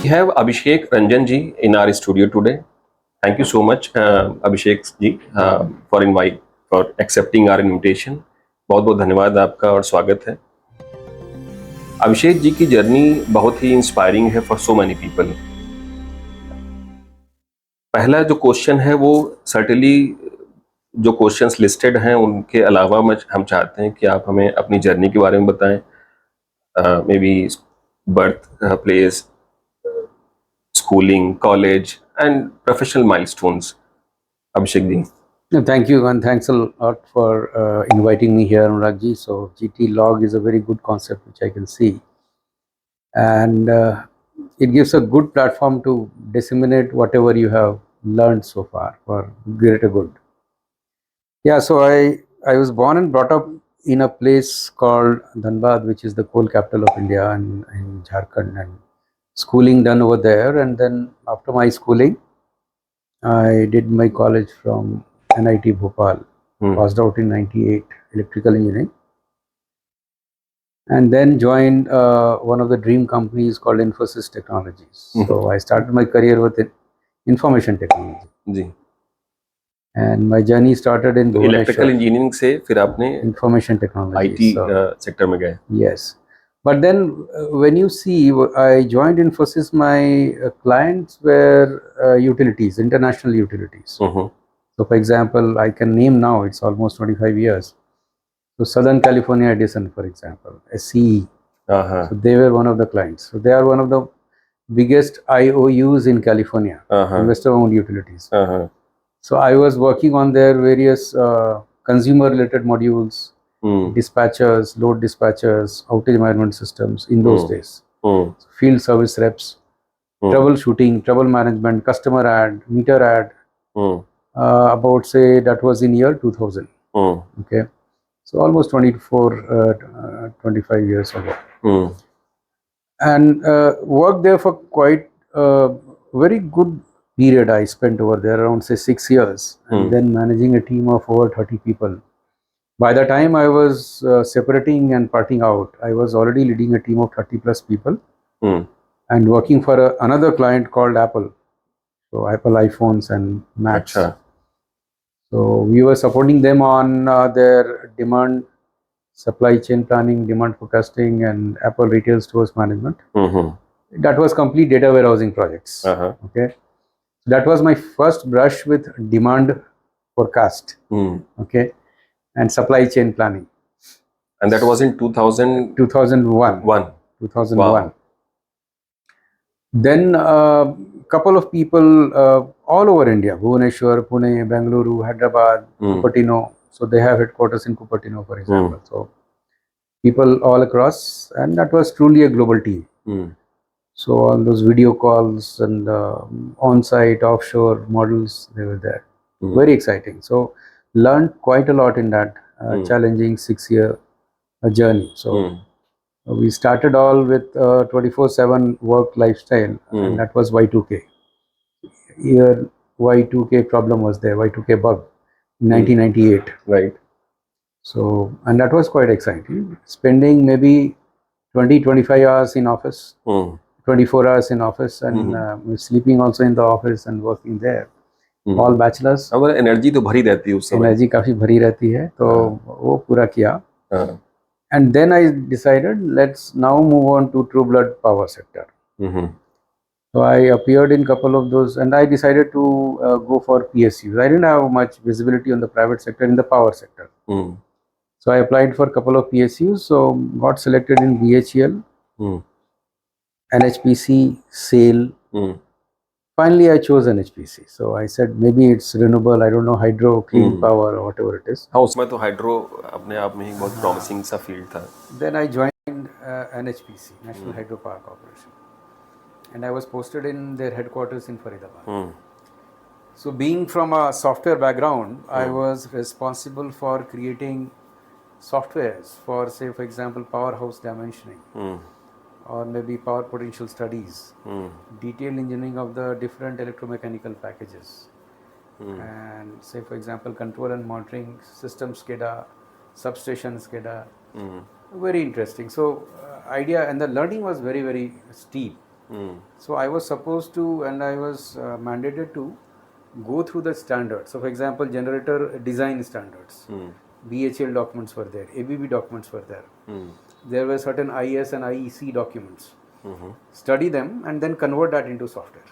have Abhishek Ranjan ji in our studio today. Thank you so much, Abhishek ji, for accepting our invitation. बहुत बहुत धन्यवाद आपका और स्वागत है। अभिषेक जी की जर्नी बहुत ही इंस्पायरिंग है फॉर सो मैनी पीपल। पहला जो क्वेश्चन है वो सर्टेनली जो क्वेश्चंस लिस्टेड हैं उनके अलावा हम चाहते हैं कि आप हमें अपनी जर्नी के बारे में बताएं, may be birth place, schooling, college, and professional milestones. Abhishek ji. No, thank you, and thanks a lot for inviting me here, Anurag ji. So GT log is a very good concept which I can see, and it gives a good platform to disseminate whatever you have learned so far for greater good. Yeah, so I was born and brought up in a place called Dhanbad, which is the coal capital of India, and in Jharkhand, and schooling done over there. And then after my schooling, I did my college from NIT Bhopal, passed out in 98, electrical engineering, and then joined one of the dream companies called Infosys Technologies. So I started my career with information technology. जी. And my journey started in तो electrical engineering से फिर आपने information technology. IT sector में गए. Yes. But then when you see, I joined Infosys, my clients were utilities, international utilities. So for example, I can name now, it's almost 25 years. So Southern California Edison, for example, SCE. So they were one of the clients. So they are one of the biggest IOUs in California, investor-owned utilities. So I was working on their various consumer-related modules, dispatchers, load dispatchers, outage management systems in those days. So field service reps, troubleshooting, trouble management, customer ad, meter ad. About, say, that was in year 2000. Okay, so almost 25 years ago. And worked there for quite very good period. I spent over there around, say, 6 years, and then managing a team of over 30 people. By the time I was separating and parting out, I was already leading a team of 30 plus people and working for another client called Apple. So Apple iPhones and Macs. अच्छा. So we were supporting them on their demand, supply chain planning, demand forecasting, and Apple retail stores management. That was complete data warehousing projects. Okay, so that was my first brush with demand forecast. Okay, and supply chain planning. And that was in 2000? 2001. 2001. Wow. Then couple of people all over India, Bhubaneswar, Pune, Bengaluru, Hyderabad, Cupertino. So they have headquarters in Cupertino, for example. So people all across, and that was truly a global team. So all those video calls and on-site, offshore models, they were there. Very exciting. So learned quite a lot in that challenging 6-year journey. So we started all with 24/7 work lifestyle, and that was Y2K. Year Y2K problem was there, Y2K bug in 1998. Right. So, and that was quite exciting. Spending maybe 20-25 hours in office, 24 hours in office, and sleeping also in the office and working there. All bachelors. हमारा energy तो भरी रहती है उस समय. Energy काफी भरी रहती है, तो वो पूरा किया. And then I decided, let's now move on to True Blood power sector. So I appeared in couple of those, and I decided to go for PSUs. I didn't have much visibility on the private sector in the power sector. So I applied for a couple of PSUs. So got selected in BHEL, NHPC, SAIL. Finally, I chose NHPC. So I said maybe it's renewable. I don't know, hydro, clean power, or whatever it is. हाँ, उसमें तो hydro अपने आप में ही बहुत promising सा field था. Then I joined NHPC, National Hydro Power Corporation, and I was posted in their headquarters in Faridabad. So being from a software background, I was responsible for creating softwares for, say, for example, powerhouse dimensioning, or maybe power potential studies, detailed engineering of the different electromechanical packages, and, say, for example, control and monitoring system SCADA, substation SCADA. Very interesting. So idea, and the learning was very, very steep. So I was supposed to, and I was mandated to go through the standards. So for example, generator design standards, BHL documents were there, ABB documents were there. There were certain IS and IEC documents. Study them and then convert that into software.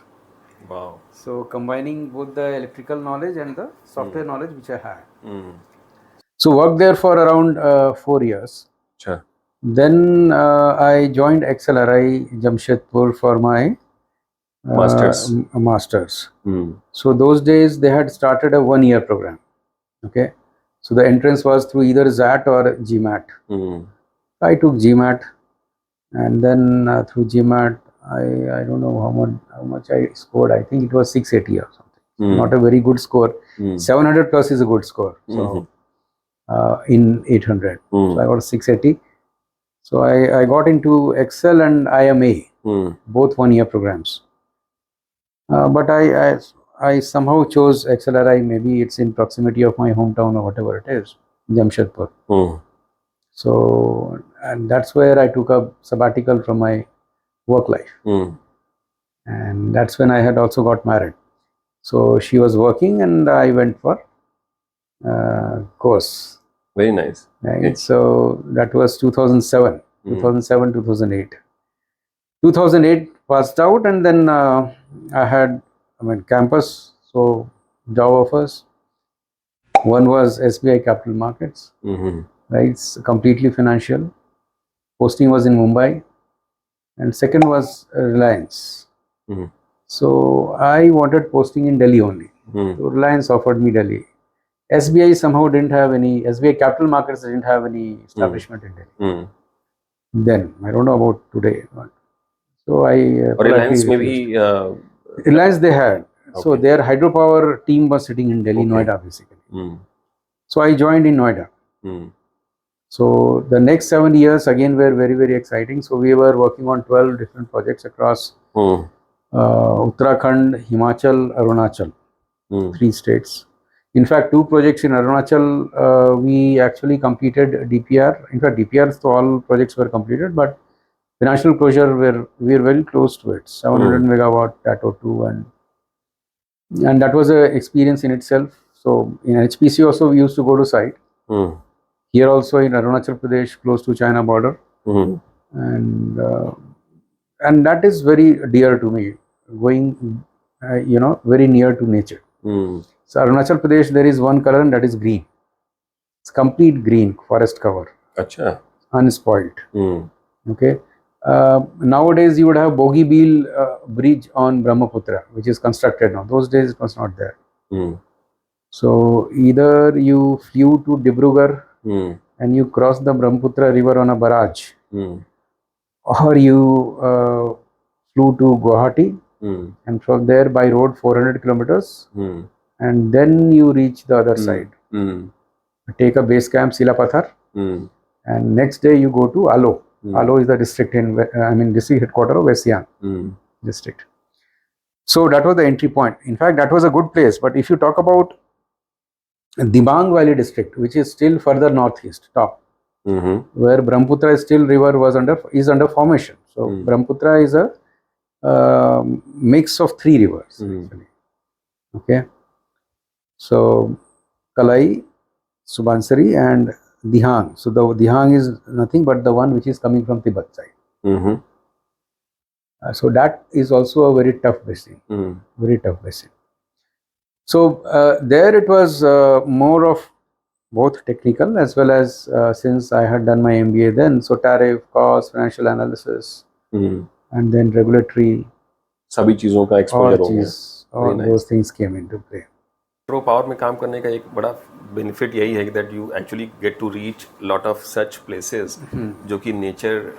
Wow. So combining both the electrical knowledge and the software knowledge which I had. So worked there for around 4 years. अच्छा. Then I joined XLRI Jamshedpur for my masters. So those days they had started a 1-year program. Okay, so the entrance was through either ZAT or GMAT. I took GMAT, and then through GMAT I don't know how much I scored. I think it was 680 or something. Not a very good score. 700 plus is a good score. So in 800, so I got 680. So I got into Excel and IMA, both 1-year programs. But I somehow chose XLRI. Maybe it's in proximity of my hometown or whatever it is, Jamshedpur. So, and that's where I took a sabbatical from my work life. And that's when I had also got married. So she was working and I went for course. Very nice. Right? Okay. So that was 2007, 2008. 2008 passed out, and then I had, campus, so job offers. One was SBI Capital Markets, right? It's completely financial. Posting was in Mumbai, and second was Reliance. So I wanted posting in Delhi only. So Reliance offered me Delhi. SBI somehow didn't have any, SBI Capital Markets didn't have any establishment in Delhi. Then, I don't know about today. But, so I... Reliance maybe... Reliance they had. Okay. So their hydropower team was sitting in Delhi, Noida basically. So I joined in Noida. So the next 7 years again were very, very exciting. So we were working on 12 different projects across Uttarakhand, Himachal, Arunachal, 3 states. In fact, 2 projects in Arunachal, we actually completed DPR. In fact, DPRs to all projects were completed, but financial closure we were very close to it. 700 megawatt TATO 2, and that was an experience in itself. So in HPC also we used to go to site. Here also in Arunachal Pradesh, close to China border, and that is very dear to me. Going, very near to nature. So Arunachal Pradesh, there is one color, and that is green. It's complete green forest cover. Achha. Unspoiled. Okay. Nowadays you would have Bogibeel bridge on Brahmaputra, which is constructed now. Those days it was not there. So either you flew to Dibrugarh and you crossed the Brahmaputra river on a barrage, or you flew to Guwahati, and from there by road 400 kilometers, and then you reach the other side. Take a base camp Silapathar, and next day you go to Alo. Alo is the district district headquarters of West Siang district. So that was the entry point. In fact, that was a good place. But if you talk about Dibang Valley district, which is still further northeast, top, where Brahmaputra is still river is under formation. So Brahmaputra is a mix of 3 rivers actually. Okay. So Kalai, Subansari, and Dihang. So the Dihang is nothing but the one which is coming from Tibet side. So that is also a very tough basin. Very tough basin. So there it was more of both technical as well as since I had done my MBA then. So tariff, cost, financial analysis, and then regulatory. सभी चीजों का exposure हो गया. All those things came into play. Hydro power में काम करने का एक बड़ा बेनिफिट यही है that you actually get to reach lot of such places जो कि नेचर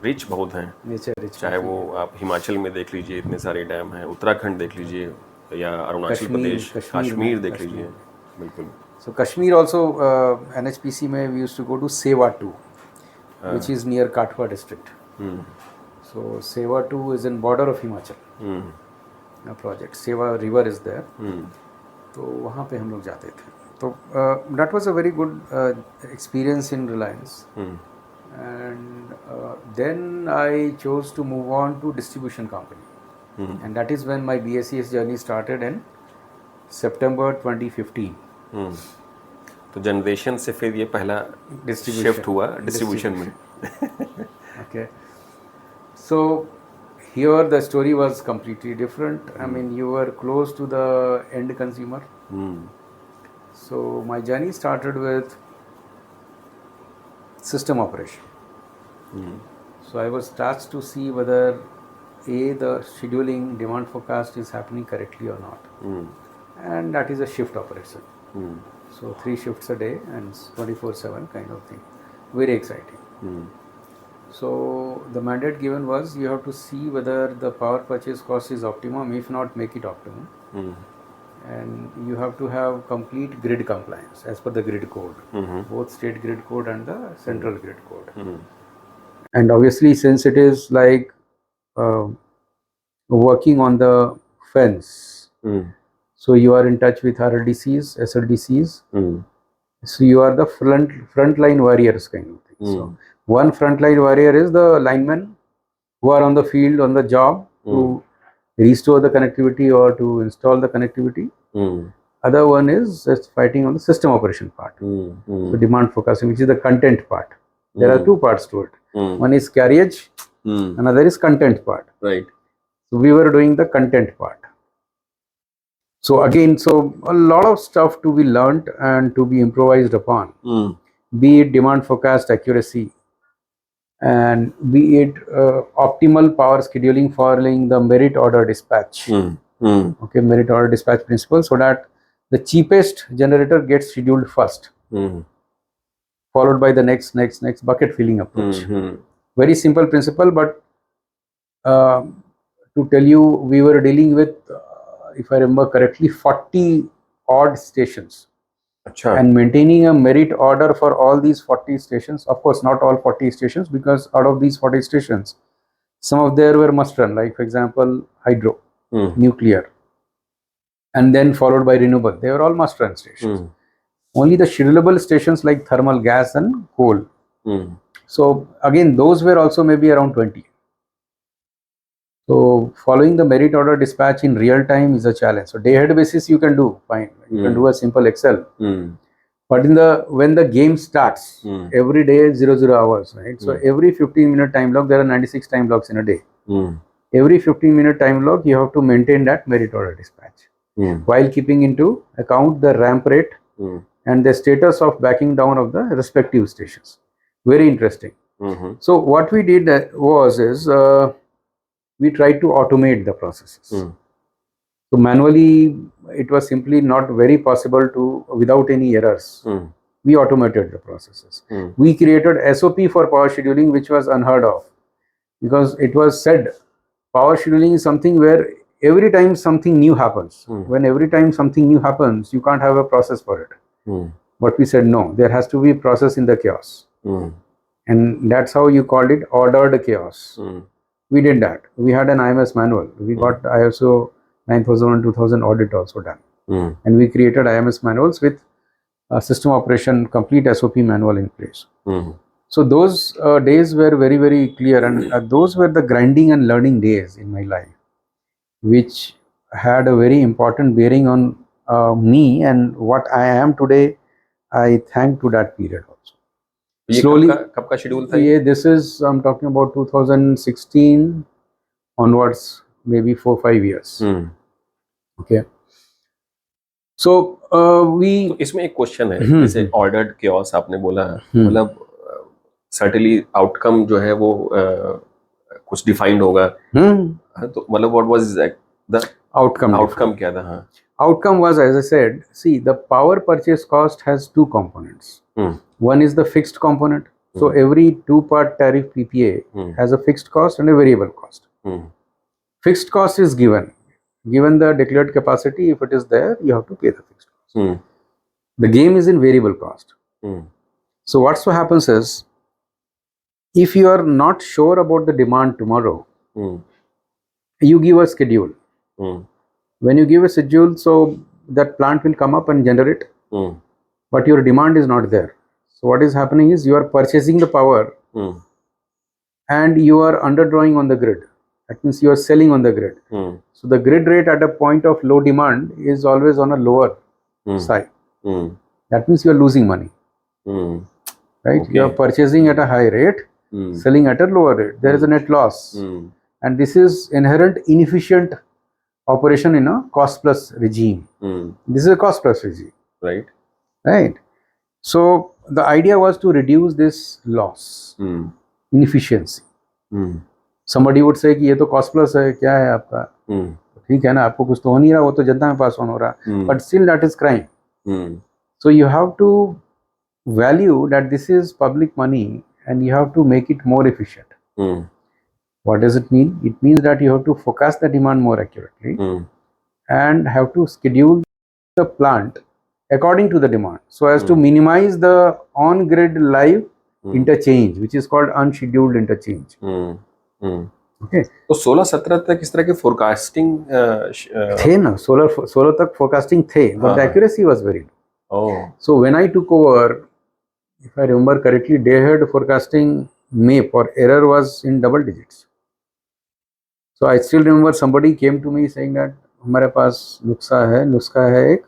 रिच बहुत हैं. नेचर रिच, चाहे वो आप हिमाचल में देख लीजिए, इतने सारे डैम हैं, उत्तराखंड देख लीजिए, या अरुणाचल प्रदेश, कश्मीर देख लीजिए. बिल्कुल. So Kashmir also, NHPC में we used to go to Sewa 2, which is near Katwa district. So Sewa 2 is in border of Himachal. A project. Sewa river is there. तो वहाँ पे हम लोग जाते थे. तो that was a very good experience in Reliance. and then I chose to move on to distribution company, and that is when my BACS journey started in September 2015. तो generation से फिर ये पहला शिफ्ट हुआ डिस्ट्रीब्यूशन में. Okay. So here the story was completely different. I mean, you were close to the end consumer. So my journey started with system operation. So I was tasked to see whether the scheduling demand forecast is happening correctly or not. And that is a shift operation. So 3 shifts a day and 24/7 kind of thing. Very exciting. So the mandate given was you have to see whether the power purchase cost is optimum, if not make it optimum. And you have to have complete grid compliance as per the grid code, both state grid code and the central grid code. And obviously, since it is like working on the fence, so you are in touch with RLDCs, SLDCs. So you are the frontline warriors kind of thing. So one frontline warrior is the linemen who are on the field on the job to restore the connectivity or to install the connectivity. Other one is just fighting on the system operation part. So demand forecasting, which is the content part. There are 2 parts to it. One is carriage, another is content part. Right. So we were doing the content part. So again, so a lot of stuff to be learnt and to be improvised upon. Be it demand forecast accuracy, and be it optimal power scheduling following the merit order dispatch. Okay, merit order dispatch principle, so that the cheapest generator gets scheduled first, followed by the next bucket filling approach. Very simple principle, but to tell you, we were dealing with, if I remember correctly, 40 odd stations. And maintaining a merit order for all these 40 stations, of course not all 40 stations, because out of these 40 stations, some of there were must run, like for example hydro, nuclear, and then followed by renewable. They were all must run stations. Only the schedulable stations like thermal, gas and coal. So again, those were also maybe around 20. So following the merit order dispatch in real time is a challenge. So day ahead basis you can do fine. You can do a simple Excel. But when the game starts, every day is 00 hours, right? So every 15-minute time block, there are 96 time blocks in a day. Every 15-minute time block, you have to maintain that merit order dispatch while keeping into account the ramp rate and the status of backing down of the respective stations. Very interesting. So what we did we tried to automate the processes. So manually, it was simply not very possible to, without any errors. We automated the processes. We created SOP for power scheduling, which was unheard of, because it was said power scheduling is something where every time something new happens. When every time something new happens, you can't have a process for it. But we said no, there has to be a process in the chaos. And that's how you called it ordered chaos. We did that. We had an IMS manual. We got ISO 9001 2000 audit also done. And we created IMS manuals with a system operation complete SOP manual in place. So those days were very, very clear, and those were the grinding and learning days in my life, which had a very important bearing on me, and what I am today, I thank to that period also. Slowly, कब का schedule था ये? This is, I'm talking about 2016 onwards, maybe 4-5 years. Okay. So we. तो इसमें एक question है, जैसे ordered chaos आपने बोला, मतलब सर्टेनली आउटकम जो है वो कुछ डिफाइंड होगा. तो मतलब व्हाट वाज द आउटकम क्या था? हाँ, outcome was, as I said, see, the power purchase cost has 2 components. One is the fixed component. So every 2-part tariff PPA has a fixed cost and a variable cost. Fixed cost is given the declared capacity. If it is there, you have to pay the fixed cost. The game is in variable cost. So what so happens is, if you are not sure about the demand tomorrow, you give a schedule. When you give a schedule, so that plant will come up and generate, but your demand is not there. So what is happening is, you are purchasing the power and you are underdrawing on the grid. That means you are selling on the grid. So the grid rate at a point of low demand is always on a lower side. That means you are losing money, right? Okay. You are purchasing at a high rate, selling at a lower rate. There is a net loss, and this is inherent inefficient operation in a cost plus regime. This is a cost plus regime, Right. right? So the idea was to reduce this loss, inefficiency. Somebody would say कि ये तो cost plus है, क्या है आपका? ठीक है ना, आपको कुछ तो हो नहीं रहा, वो तो जनता में पास ऑन हो रहा, but still that is crime. So you have to value that this is public money and you have to make it more efficient. What does it mean? It means that you have to forecast the demand more accurately and have to schedule the plant according to the demand so as to minimize the on-grid live interchange, which is called unscheduled interchange. Okay. तो 16-17 तक इस तरह के forecasting थे ना, 16 तक forecasting थे, but the accuracy was very low. So when I took over, if I remember correctly, day ahead forecasting MAP or error was in double digits. So I still remember somebody came to me saying that हमारे पास नुस्खा है एक,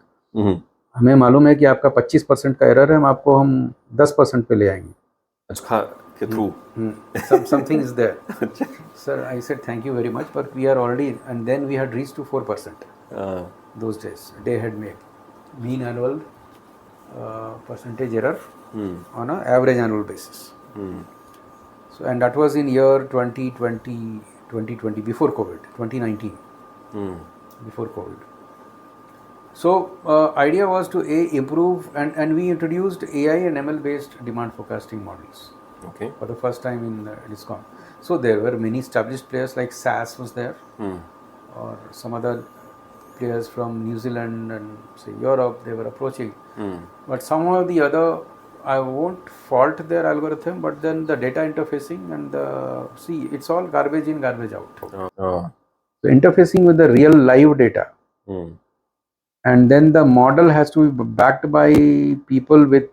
हमें मालूम है कि आपका 25% का एरर है, हम 10% पे ले आएंगे. अच्छा के through Something is there. Sir, I said thank you very much, but we are already, and then we had reached to 4% those days. Day ahead mean annual percentage error on an average annual basis. So, and that was in year 2020 before COVID, 2019 before COVID. So idea was to improve, and we introduced AI and ML based demand forecasting models. Okay. For the first time in Discom. So there were many established players like SAS was there, or some other players from New Zealand and say Europe, they were approaching. But somehow or the other, I won't fault their algorithm, but then the data interfacing and it's all garbage in, garbage out. So interfacing with the real live data. And then the model has to be backed by people with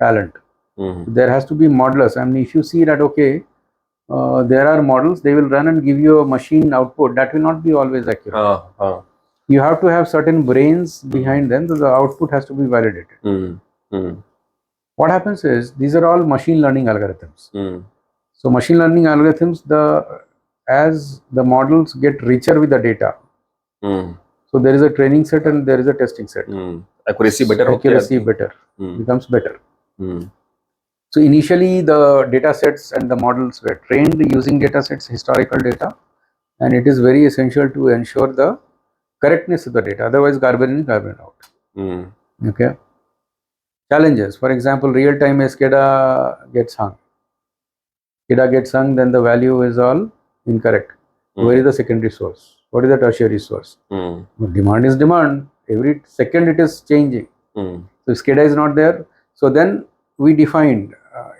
talent. There has to be modelers. I mean, if you see that, okay, there are models, they will run and give you a machine output, that will not be always accurate. You have to have certain brains behind them, so the output has to be validated. What happens is, these are all machine learning algorithms. So machine learning algorithms, as the models get richer with the data, so there is a training set and there is a testing set. Accuracy better becomes better. So initially the data sets and the models were trained using data sets, historical data, and it is very essential to ensure the correctness of the data, otherwise garbage in, garbage out. Okay. Challenges, for example, real-time SCADA gets hung. SCADA gets hung, then the value is all incorrect. Where is the secondary source? What is the tertiary source? Demand is demand. Every second it is changing. So if SCADA is not there, so then we defined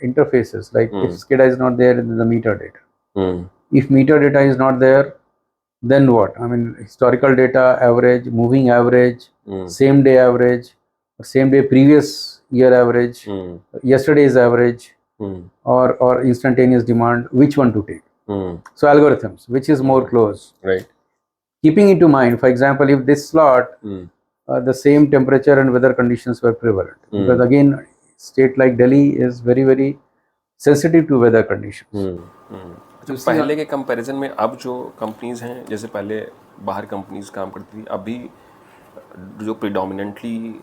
interfaces like if SCADA is not there, then the meter data. If meter data is not there, then what? I mean, historical data, average, moving average, same day average, same day previous year average, yesterday's average, or instantaneous demand, which one to take? So algorithms, which is more close. Right. Keeping into mind, for example, if this slot, the same temperature and weather conditions were prevalent, because again, state like Delhi is very, very sensitive to weather conditions. तो पहले के comparison में अब जो companies हैं, जैसे पहले बाहर कंपनीज काम करती थी, अभी जो प्रीडोमिनेंटली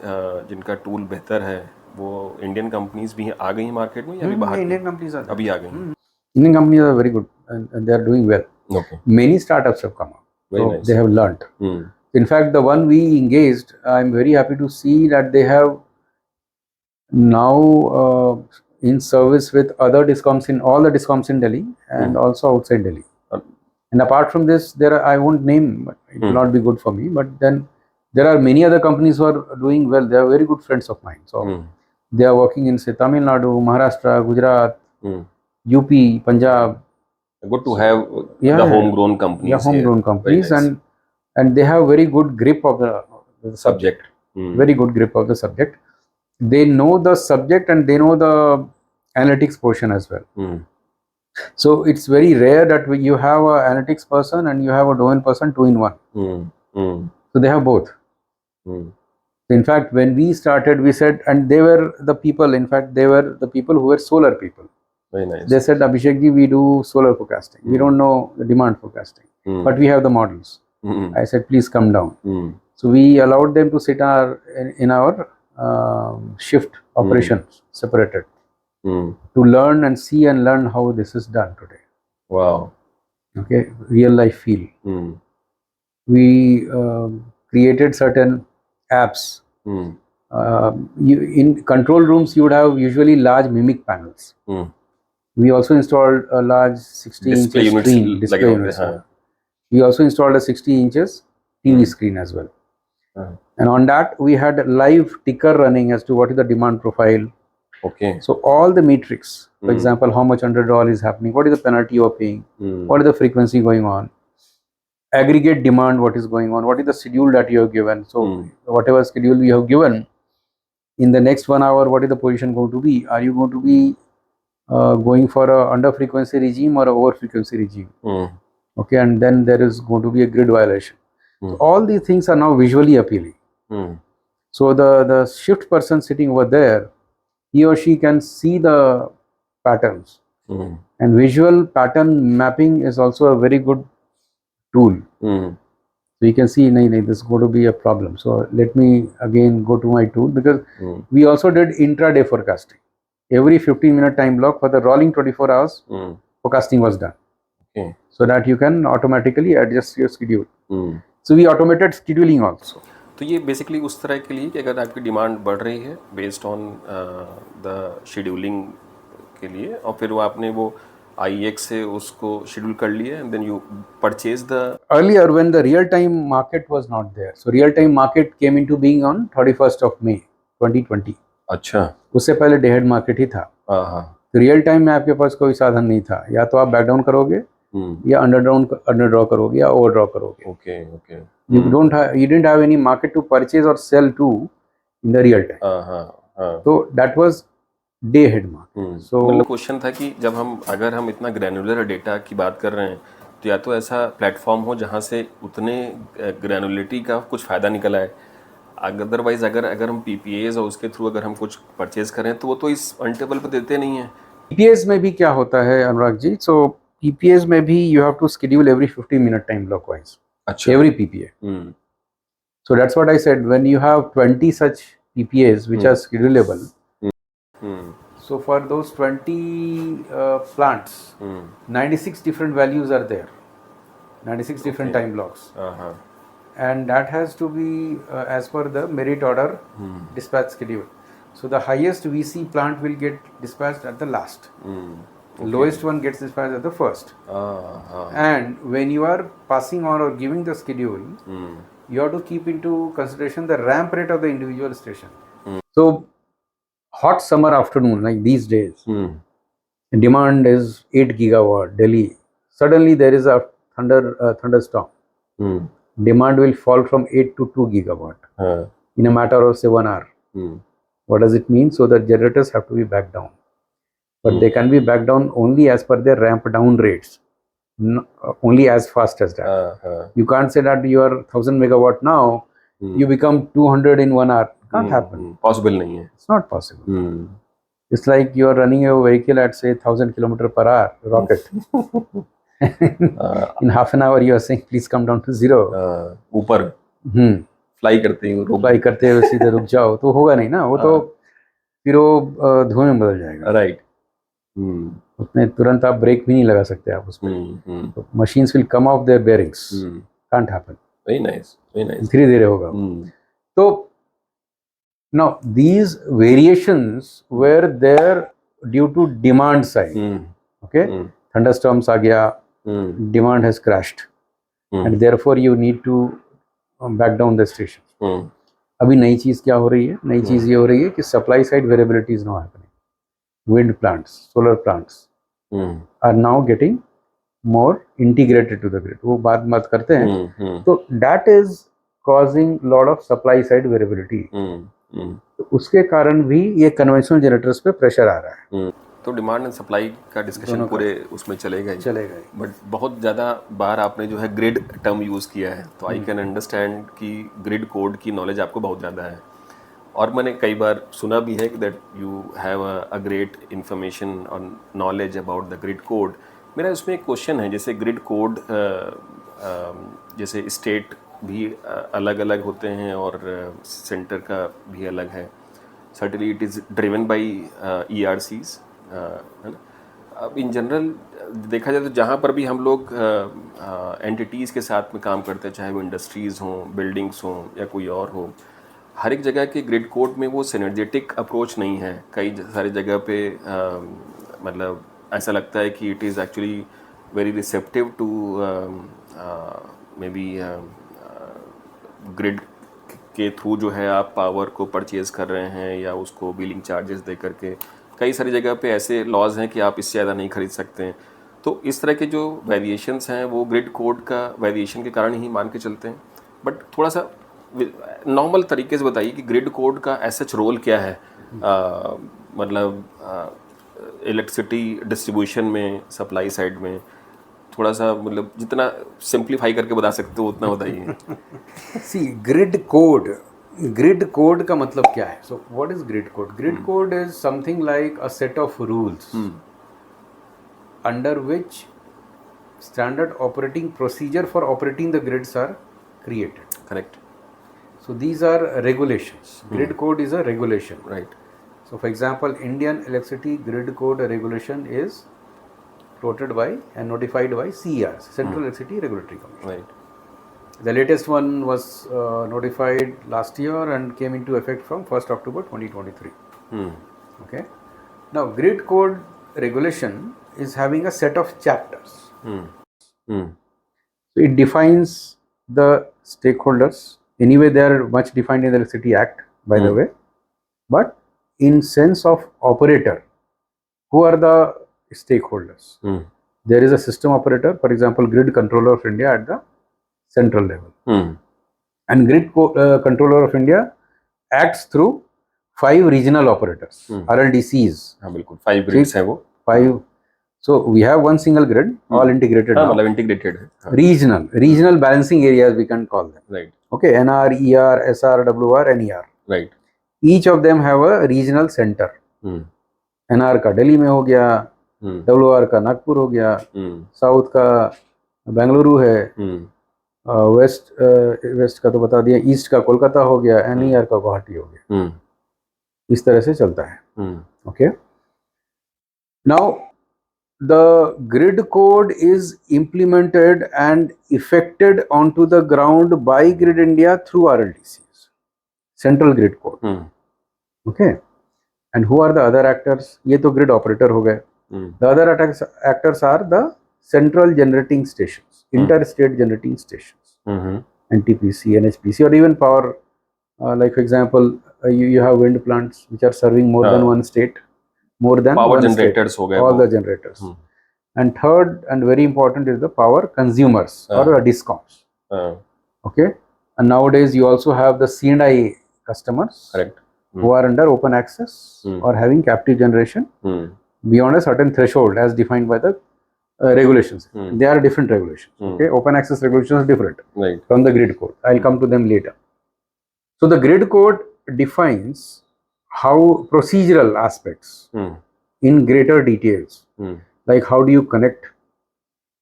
जिनका टूल बेहतर है, वो इंडियन कंपनीज भी आ गई हैं मार्केट में या अभी बाहर? इंडियन कंपनीज अभी आ गई हैं. Indian companies are very good and they are doing well. Okay. Many startups have come up. Very so nice. They have learnt. In fact, the one we engaged, I'm very happy to see that they have now in service with other discoms in all the discoms in Delhi and also outside Delhi. And apart from this, I won't name, but it will not be good for me. But then there are many other companies who are doing well. They are very good friends of mine. So they are working in say Tamil Nadu, Maharashtra, Gujarat, UP, Punjab. Good to have the homegrown companies. Yeah, homegrown companies, nice. and they have very good grip of the subject. Very good grip of the subject. They know the subject and they know the analytics portion as well. So it's very rare that you have a analytics person and you have a domain person two in one. So they have both. In fact, when we started, we said, and they were the people, in fact, they were the people who were solar people. Very nice. They said, Abhishek ji, we do solar forecasting. We don't know the demand forecasting, but we have the models. I said, please come down. So we allowed them to sit in our shift operations separated to learn and see and learn how this is done today. Wow. Okay, real life feel. We created certain apps. In control rooms, you would have usually large mimic panels. We also installed a large 60 Display inches units screen. Display लगे होते units. हैं. We also installed a 60 inches TV screen as well. And on that, we had live ticker running as to what is the demand profile. Okay. So all the metrics, for example, how much underdraw is happening, what is the penalty you're paying, what is the frequency going on, aggregate demand, what is going on, what is the schedule that you have given. So whatever schedule you have given, in the next 1 hour, what is the position going to be? Are you going to be going for a under frequency regime or a over frequency regime? Okay, and then there is going to be a grid violation. So all these things are now visually appealing. So the shift person sitting over there, he or she can see the patterns, and visual pattern mapping is also a very good tool. So you can see, this is going to be a problem. So let me again go to my tool, because we also did intraday forecasting. Every 15-minute time block for the rolling 24 hours forecasting was done. Okay. So that you can automatically adjust your schedule. So we automated scheduling also. तो ये basically उस तरह के लिए कि अगर आपकी demand बढ़ रही है बेस्ड ऑन द शेड्यूलिंग के लिए, और फिर वो आपने वो IEX से उसको शेड्यूल कर लिया and then you purchase the. Earlier, when the real time market was not there, so real time market came into being on 31st of May 2020. अच्छा. उससे पहले डे हेड मार्केट ही था. तो रियल टाइम में आपके पास कोई साधन नहीं था. या तो आप बैक डाउन करोगे, या अंडर करोगे, या ओवर ड्रॉ करोगे. Okay. You didn't have any market to purchase or sell to in the real time. So that was day ahead market. So मतलब क्वेश्चन था कि जब अगर हम इतना ग्रैनुलर डेटा की बात कर रहे हैं, तो या तो ऐसा प्लेटफॉर्म हो जहाँ से उतने ग्रैनुलरिटी का कुछ फ़ायदा निकल आए, अदरवाइज अगर हम PPAs और उसके थ्रू अगर हम कुछ परचेज करें तो वो तो इस टेबल पर देते नहीं है. PPAs में भी क्या होता है अनुराग जी, सो PPAs में भी you have to schedule every 15-minute time block wise. अच्छा. Every PPA. So that's what I said, when you have 20 such PPAs which are schedulable. So for those 20 plants, 96 different values are there, 96 different time blocks, and that has to be as per the merit order dispatch schedule. So the highest VC plant will get dispatched at the last. Lowest one gets dispatched at the first. And when you are passing on or giving the schedule, you have to keep into consideration the ramp rate of the individual station. So hot summer afternoon like these days, demand is 8 gigawatt Delhi. Suddenly there is a thunderstorm. Demand will fall from 8 to 2 gigawatt in a matter of say 1 hour. What does it mean? So the generators have to be backed down, but they can be backed down only as per their ramp down rates, only as fast as that. You can't say that you are 1000 megawatt now, you become 200 in 1 hour. Can't happen. Possible नहीं है. It's not possible. It's like you are running a vehicle at say 1000 kilometer per hour rocket. In half an hour you are saying please come down to zero. ऊपर fly करते हुए सीधे रुक जाओ, तो होगा नहीं ना. वो तो फिर वो धुएं में बदल जाएगा. राइट. उसमें तुरंत आप ब्रेक भी नहीं लगा सकते आप उसमें. तो machines will come off their bearings. Can't happen. Very nice. धीरे धीरे होगा. तो now these variations were there due to demand side. Okay, thunderstorms आ गया, demand has crashed, and therefore you need to back down the station. अभी नई चीज क्या हो रही है? नई चीज ये हो रही है कि supply side variability is now happening. Wind plants, solar plants are now getting more integrated to the grid. वो बात करते हैं. तो that is causing lot of supply side variability. तो उसके कारण भी ये कन्वेंशनल जनरेटर्स पे प्रेशर आ रहा है. तो डिमांड एंड सप्लाई का डिस्कशन दोनों का पूरे उसमें चलेगा ही। चलेगा ही। बट बहुत ज़्यादा बार आपने जो है ग्रिड टर्म यूज़ किया है, तो आई कैन अंडरस्टैंड कि ग्रिड कोड की नॉलेज आपको बहुत ज़्यादा है। और मैंने कई बार सुना भी है कि that you have a great information और knowledge about the grid code. मेरा उसमें एक क्वेश्चन है, जैसे ग्रिड कोड जैसे स्टेट भी अलग अलग होते हैं और सेंटर का भी अलग है। Certainly it is driven by ERCs, है ना। अब इन जनरल देखा जाए तो जहाँ पर भी हम लोग एंटिटीज़ के साथ में काम करते हैं, चाहे वो इंडस्ट्रीज़ हों, बिल्डिंग्स हों या कोई और हो, हर एक जगह के ग्रिड कोड में वो सिनर्जेटिक अप्रोच नहीं है। कई सारी जगह पे मतलब ऐसा लगता है कि it is actually very receptive to maybe grid के थ्रू जो है आप पावर को परचेज कर रहे हैं या उसको बिलिंग चार्जेस दे करके। कई सारी जगह पे ऐसे लॉज हैं कि आप इससे ज़्यादा नहीं खरीद सकते हैं। तो इस तरह के जो वेरिएशंस हैं वो ग्रिड कोड का वेरिएशन के कारण ही मान के चलते हैं। बट थोड़ा सा नॉर्मल तरीके से बताइए कि ग्रिड कोड का सच रोल क्या है, मतलब इलेक्ट्रिसिटी डिस्ट्रीब्यूशन में, सप्लाई साइड में। थोड़ा सा मतलब जितना सिंप्लीफाई करके बता सकते हो उतना बताइए। सी ग्रिड कोड का मतलब क्या है? So what is grid code? Grid code is something like a set of rules under which standard operating procedure for operating the grids are created. Correct. So these are regulations. Grid code is a regulation. Right. So for example, Indian electricity grid code regulation is floated by and notified by CERC, Central Electricity Regulatory Commission. Right. The latest one was notified last year and came into effect from 1st October 2023. Okay. Now grid code regulation is having a set of chapters. So it defines the stakeholders. Anyway, they are much defined in the Electricity Act, by the way. But in sense of operator, who are the stakeholders? There is a system operator, for example, Grid Controller of India at the central level. And Grid Controller of India acts through 5 regional operators, RLDCs. हाँ बिल्कुल, 5 grids हैं वो। 5. So we have one single grid, all integrated हाँ now. मतलब integrated है। हाँ. Regional balancing areas we can call them. Right. Okay, NR, ER, SR, WR, NER. Right. Each of them have a regional center. NR का दिल्ली में हो गया, WR का नागपुर हो गया, साउथ का बेंगलुरु है, वेस्ट का तो बता दिया, ईस्ट का कोलकाता हो गया, NER का गुवाहाटी हो गया। इस तरह से चलता है। Okay. Now the grid code is implemented and effected onto the ground by Grid India through RLDCs, Central Grid Code. Okay. And who are the other actors? ये तो grid operator हो गए। The other actors are the central generating stations, interstate generating stations, NTPC, NHPC, or even power. Like for example, you have wind plants which are serving more than one state. More than power one generators state, हो गए all वो। the generators. And third and very important is the power consumers or discoms. Okay. And nowadays you also have the C&I customers. Correct. Who are under open access or having captive generation beyond a certain threshold as defined by the regulations. They are different regulations. Okay. Open access regulations are different from the grid code. I'll come to them later. So the grid code defines how procedural aspects in greater details, like how do you connect,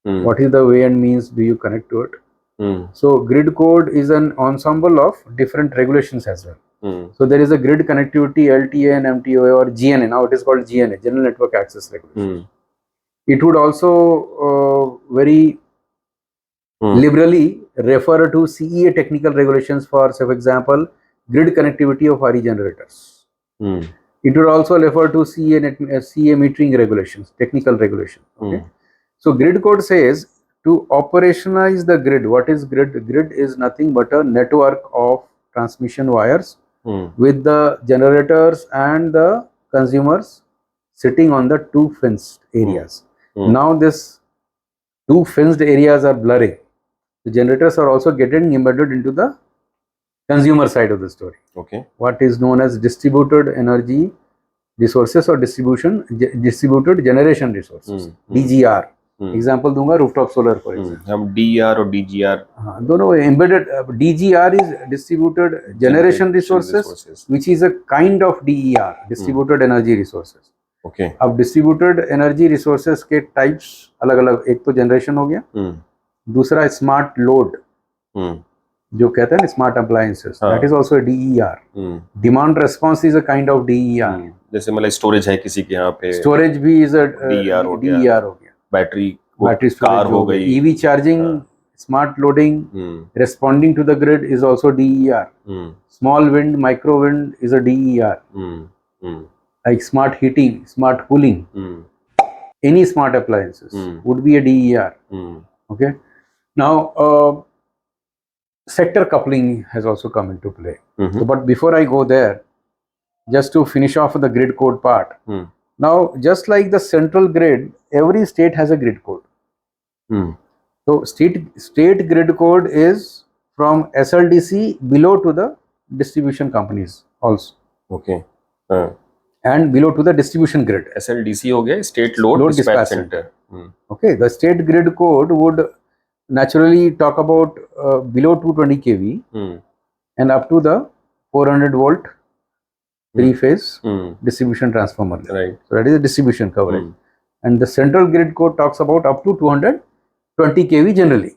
what is the way and means do you connect to it. So grid code is an ensemble of different regulations as well. So there is a grid connectivity, LTA and MTOA, or GNA. Now it is called GNA, General Network Access Regulation. It would also very liberally refer to CEA technical regulations for, say for example, grid connectivity of RE generators. It would also refer to CEA metering regulations, technical regulations. Okay. So grid code says to operationalize the grid. What is grid? Grid is nothing but a network of transmission wires with the generators and the consumers sitting on the 2 fenced areas. Now this 2 fenced areas are blurring. The generators are also getting embedded into the consumer side of the story. Okay. What is known as distributed energy resources or distributed generation resources, DGR. Example दूंगा rooftop solar for example. हम DER और DGR, हाँ, दोनों embedded. DGR is distributed generation resources which is a kind of DER, distributed energy resources. Okay. अब distributed energy resources के types अलग अलग. एक तो जनरेशन हो गया, दूसरा स्मार्ट लोड जो कहते हैं ना smart appliances, that is also DER. Demand response is a kind of DER. जैसे मतलब स्टोरेज है किसी के यहाँ पे, स्टोरेज भी इज अ DER हो गया. बैटरी कार हो गई. EV charging, smart loading, responding to the grid is also DER. Small wind, micro wind is a DER. Like smart heating, smart cooling, any smart appliances would be a DER. Okay. Now, sector coupling has also come into play. So, but before I go there, just to finish off the grid code part. Now, just like the central grid, every state has a grid code. So, state grid code is from SLDC below to the distribution companies also. Okay. And below to the distribution grid. SLDC हो गया, State Load Dispatch Center. Okay, the state grid code would naturally talk about below 220 kV and up to the 400 volt three-phase distribution transformer. Right. So that is the distribution coverage. And the central grid code talks about up to 220 kV generally.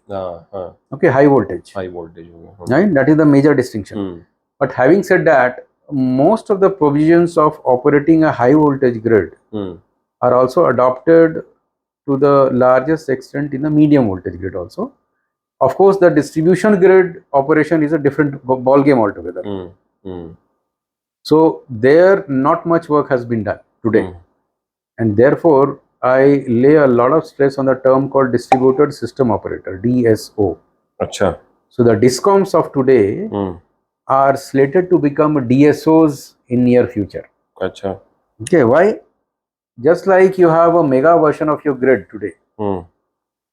Okay, high voltage. High voltage हो गया. Right, that is the major distinction. But having said that, most of the provisions of operating a high voltage grid are also adopted to the largest extent in the medium voltage grid also. Of course, the distribution grid operation is a different ball game altogether. So there not much work has been done today, and therefore I lay a lot of stress on the term called distributed system operator, DSO. अच्छा. So the DISCOMs of today are slated to become DSOs in near future. अच्छा. Okay, why? Just like you have a mega version of your grid today.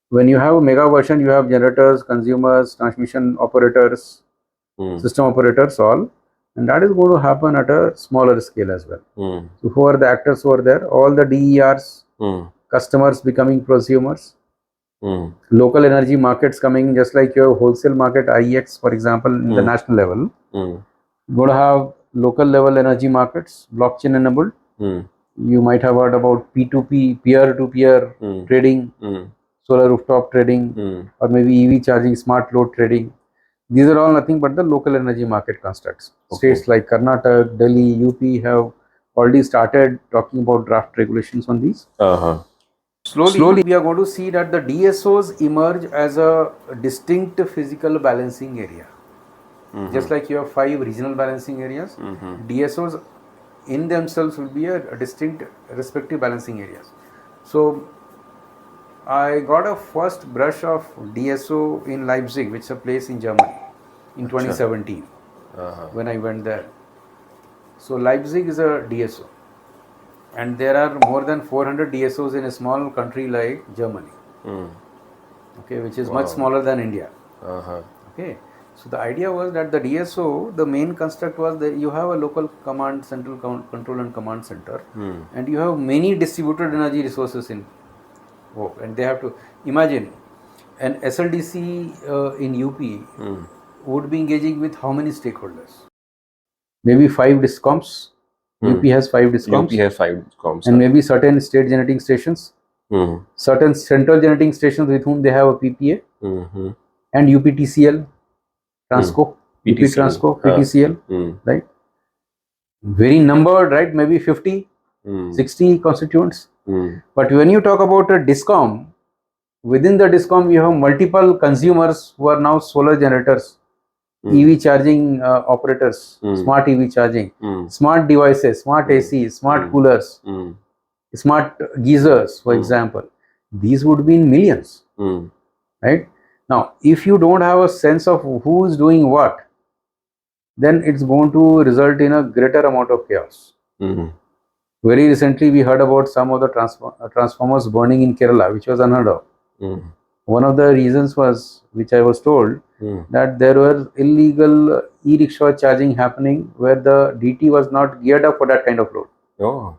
When you have a mega version, you have generators, consumers, transmission operators, system operators, all. And that is going to happen at a smaller scale as well. So who are the actors who are there? All the DERs, customers becoming prosumers, local energy markets coming, just like your wholesale market, IEX, for example, in the national level. Going to have local level energy markets, blockchain enabled. You might have heard about P2P, peer-to-peer trading, solar rooftop trading, or maybe EV charging, smart load trading. These are all nothing but the local energy market constructs. States like Karnataka, Delhi, UP have already started talking about draft regulations on these. Slowly we are going to see that the DSOs emerge as a distinct physical balancing area. Just like you have 5 regional balancing areas, DSOs in themselves will be a distinct respective balancing areas. So I got a first brush of DSO in Leipzig, which is a place in Germany, in 2017 when I went there. So Leipzig is a DSO, and there are more than 400 DSOs in a small country like Germany. Okay, which is much smaller than India. Okay, so the idea was that the DSO, the main construct was that you have a local command, central control and command center, and you have many distributed energy resources in. And they have to imagine an SLDC in UP would be engaging with how many stakeholders? Maybe 5 DISCOMs. UP has 5 DISCOMs. UP has 5 DISCOMs. And maybe certain state generating stations. Certain central generating stations with whom they have a PPA. And UPTCL, Transco, UP Transco, PTCL, right? Very numbered, right? Maybe 50, 60 constituents. But when you talk about a DISCOM, within the DISCOM you have multiple consumers who are now solar generators, EV charging operators, smart EV charging, smart devices, smart AC, smart coolers, smart geysers, for example. These would be in millions, right? Now, if you don't have a sense of who is doing what, then it's going to result in a greater amount of chaos. Very recently, we heard about some of the transformers burning in Kerala, which was unheard of. One of the reasons was, which I was told, that there were illegal e-rickshaw charging happening where the DT was not geared up for that kind of load. Oh.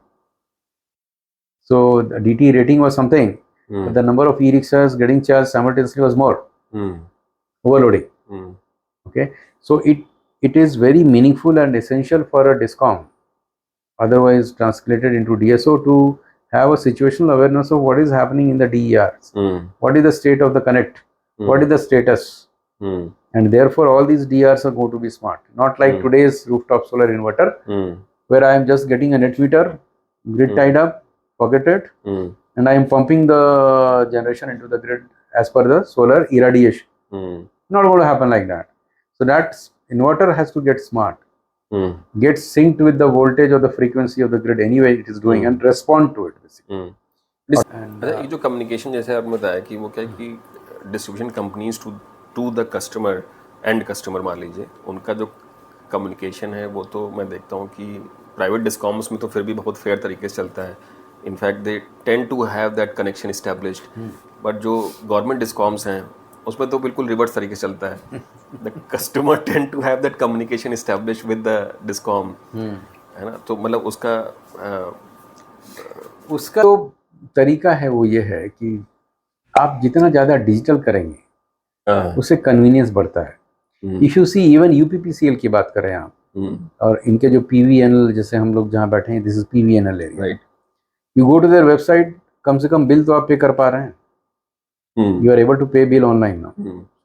So the DT rating was something, Hmm. but the number of e-rickshaws getting charged simultaneously was more, Hmm. overloading. Hmm. Okay, so it is very meaningful and essential for a discom, otherwise translated into DSO, to have a situational awareness of what is happening in the DERs. Hmm. What is the state of the connect? What is the status? Hmm. And therefore all these DRs are going to be smart, not like today's rooftop solar inverter, Hmm. where I am just getting a net meter, grid tied up, forget it, Hmm. and I am pumping the generation into the grid as per the solar irradiation. Hmm. Not going to happen like that. So that inverter has to get smart, Hmm. get synced with the voltage or the frequency of the grid anyway it is doing, and respond to it basically. Hmm. And अच्छा, ये जो communication जैसे आपने बताया कि वो क्या है कि distribution companies to the customer, and customer मान लीजिए, उनका जो कम्युनिकेशन है वो तो मैं देखता हूँ कि प्राइवेट डिस्कॉम्स में तो फिर भी बहुत फेयर तरीके से चलता है. In fact they tend to have that connection established. But जो गवर्नमेंट डिस्कॉम्स हैं उसमें तो बिल्कुल रिवर्स तरीके से चलता है. The customer tend to have that communication established with the discom, है ना. तो मतलब उसका जो तरीका है वो ये है कि आप जितना ज़्यादा डिजिटल करेंगे उससे कन्वीनियंस बढ़ता है. If you see even UPPCL की बात करें आप, और इनके जो पीवीएनएल, जैसे हम लोग जहाँ बैठे हैं, this is PVNL area, right. You go to their website, कम से कम बिल तो आप पे कर पा रहे हैं. You are able to pay bill online now.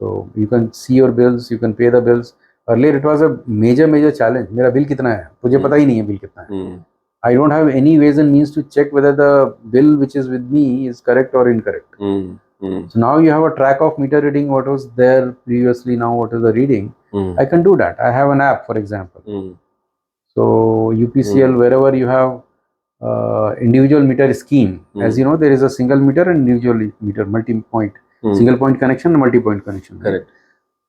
So you can see your bills, you can pay the bills. Earlier it was a major challenge. मेरा बिल कितना है, मुझे पता ही नहीं है बिल कितना है. I don't have any ways and means to check whether the bill which is with me is correct or incorrect. So now you have a track of meter reading, what was there previously, now what is the reading. I can do that. I have an app, for example. So UPCL, wherever you have individual meter scheme, as you know, there is a single meter and individual meter, multi-point, single point connection and multi-point connection. Correct.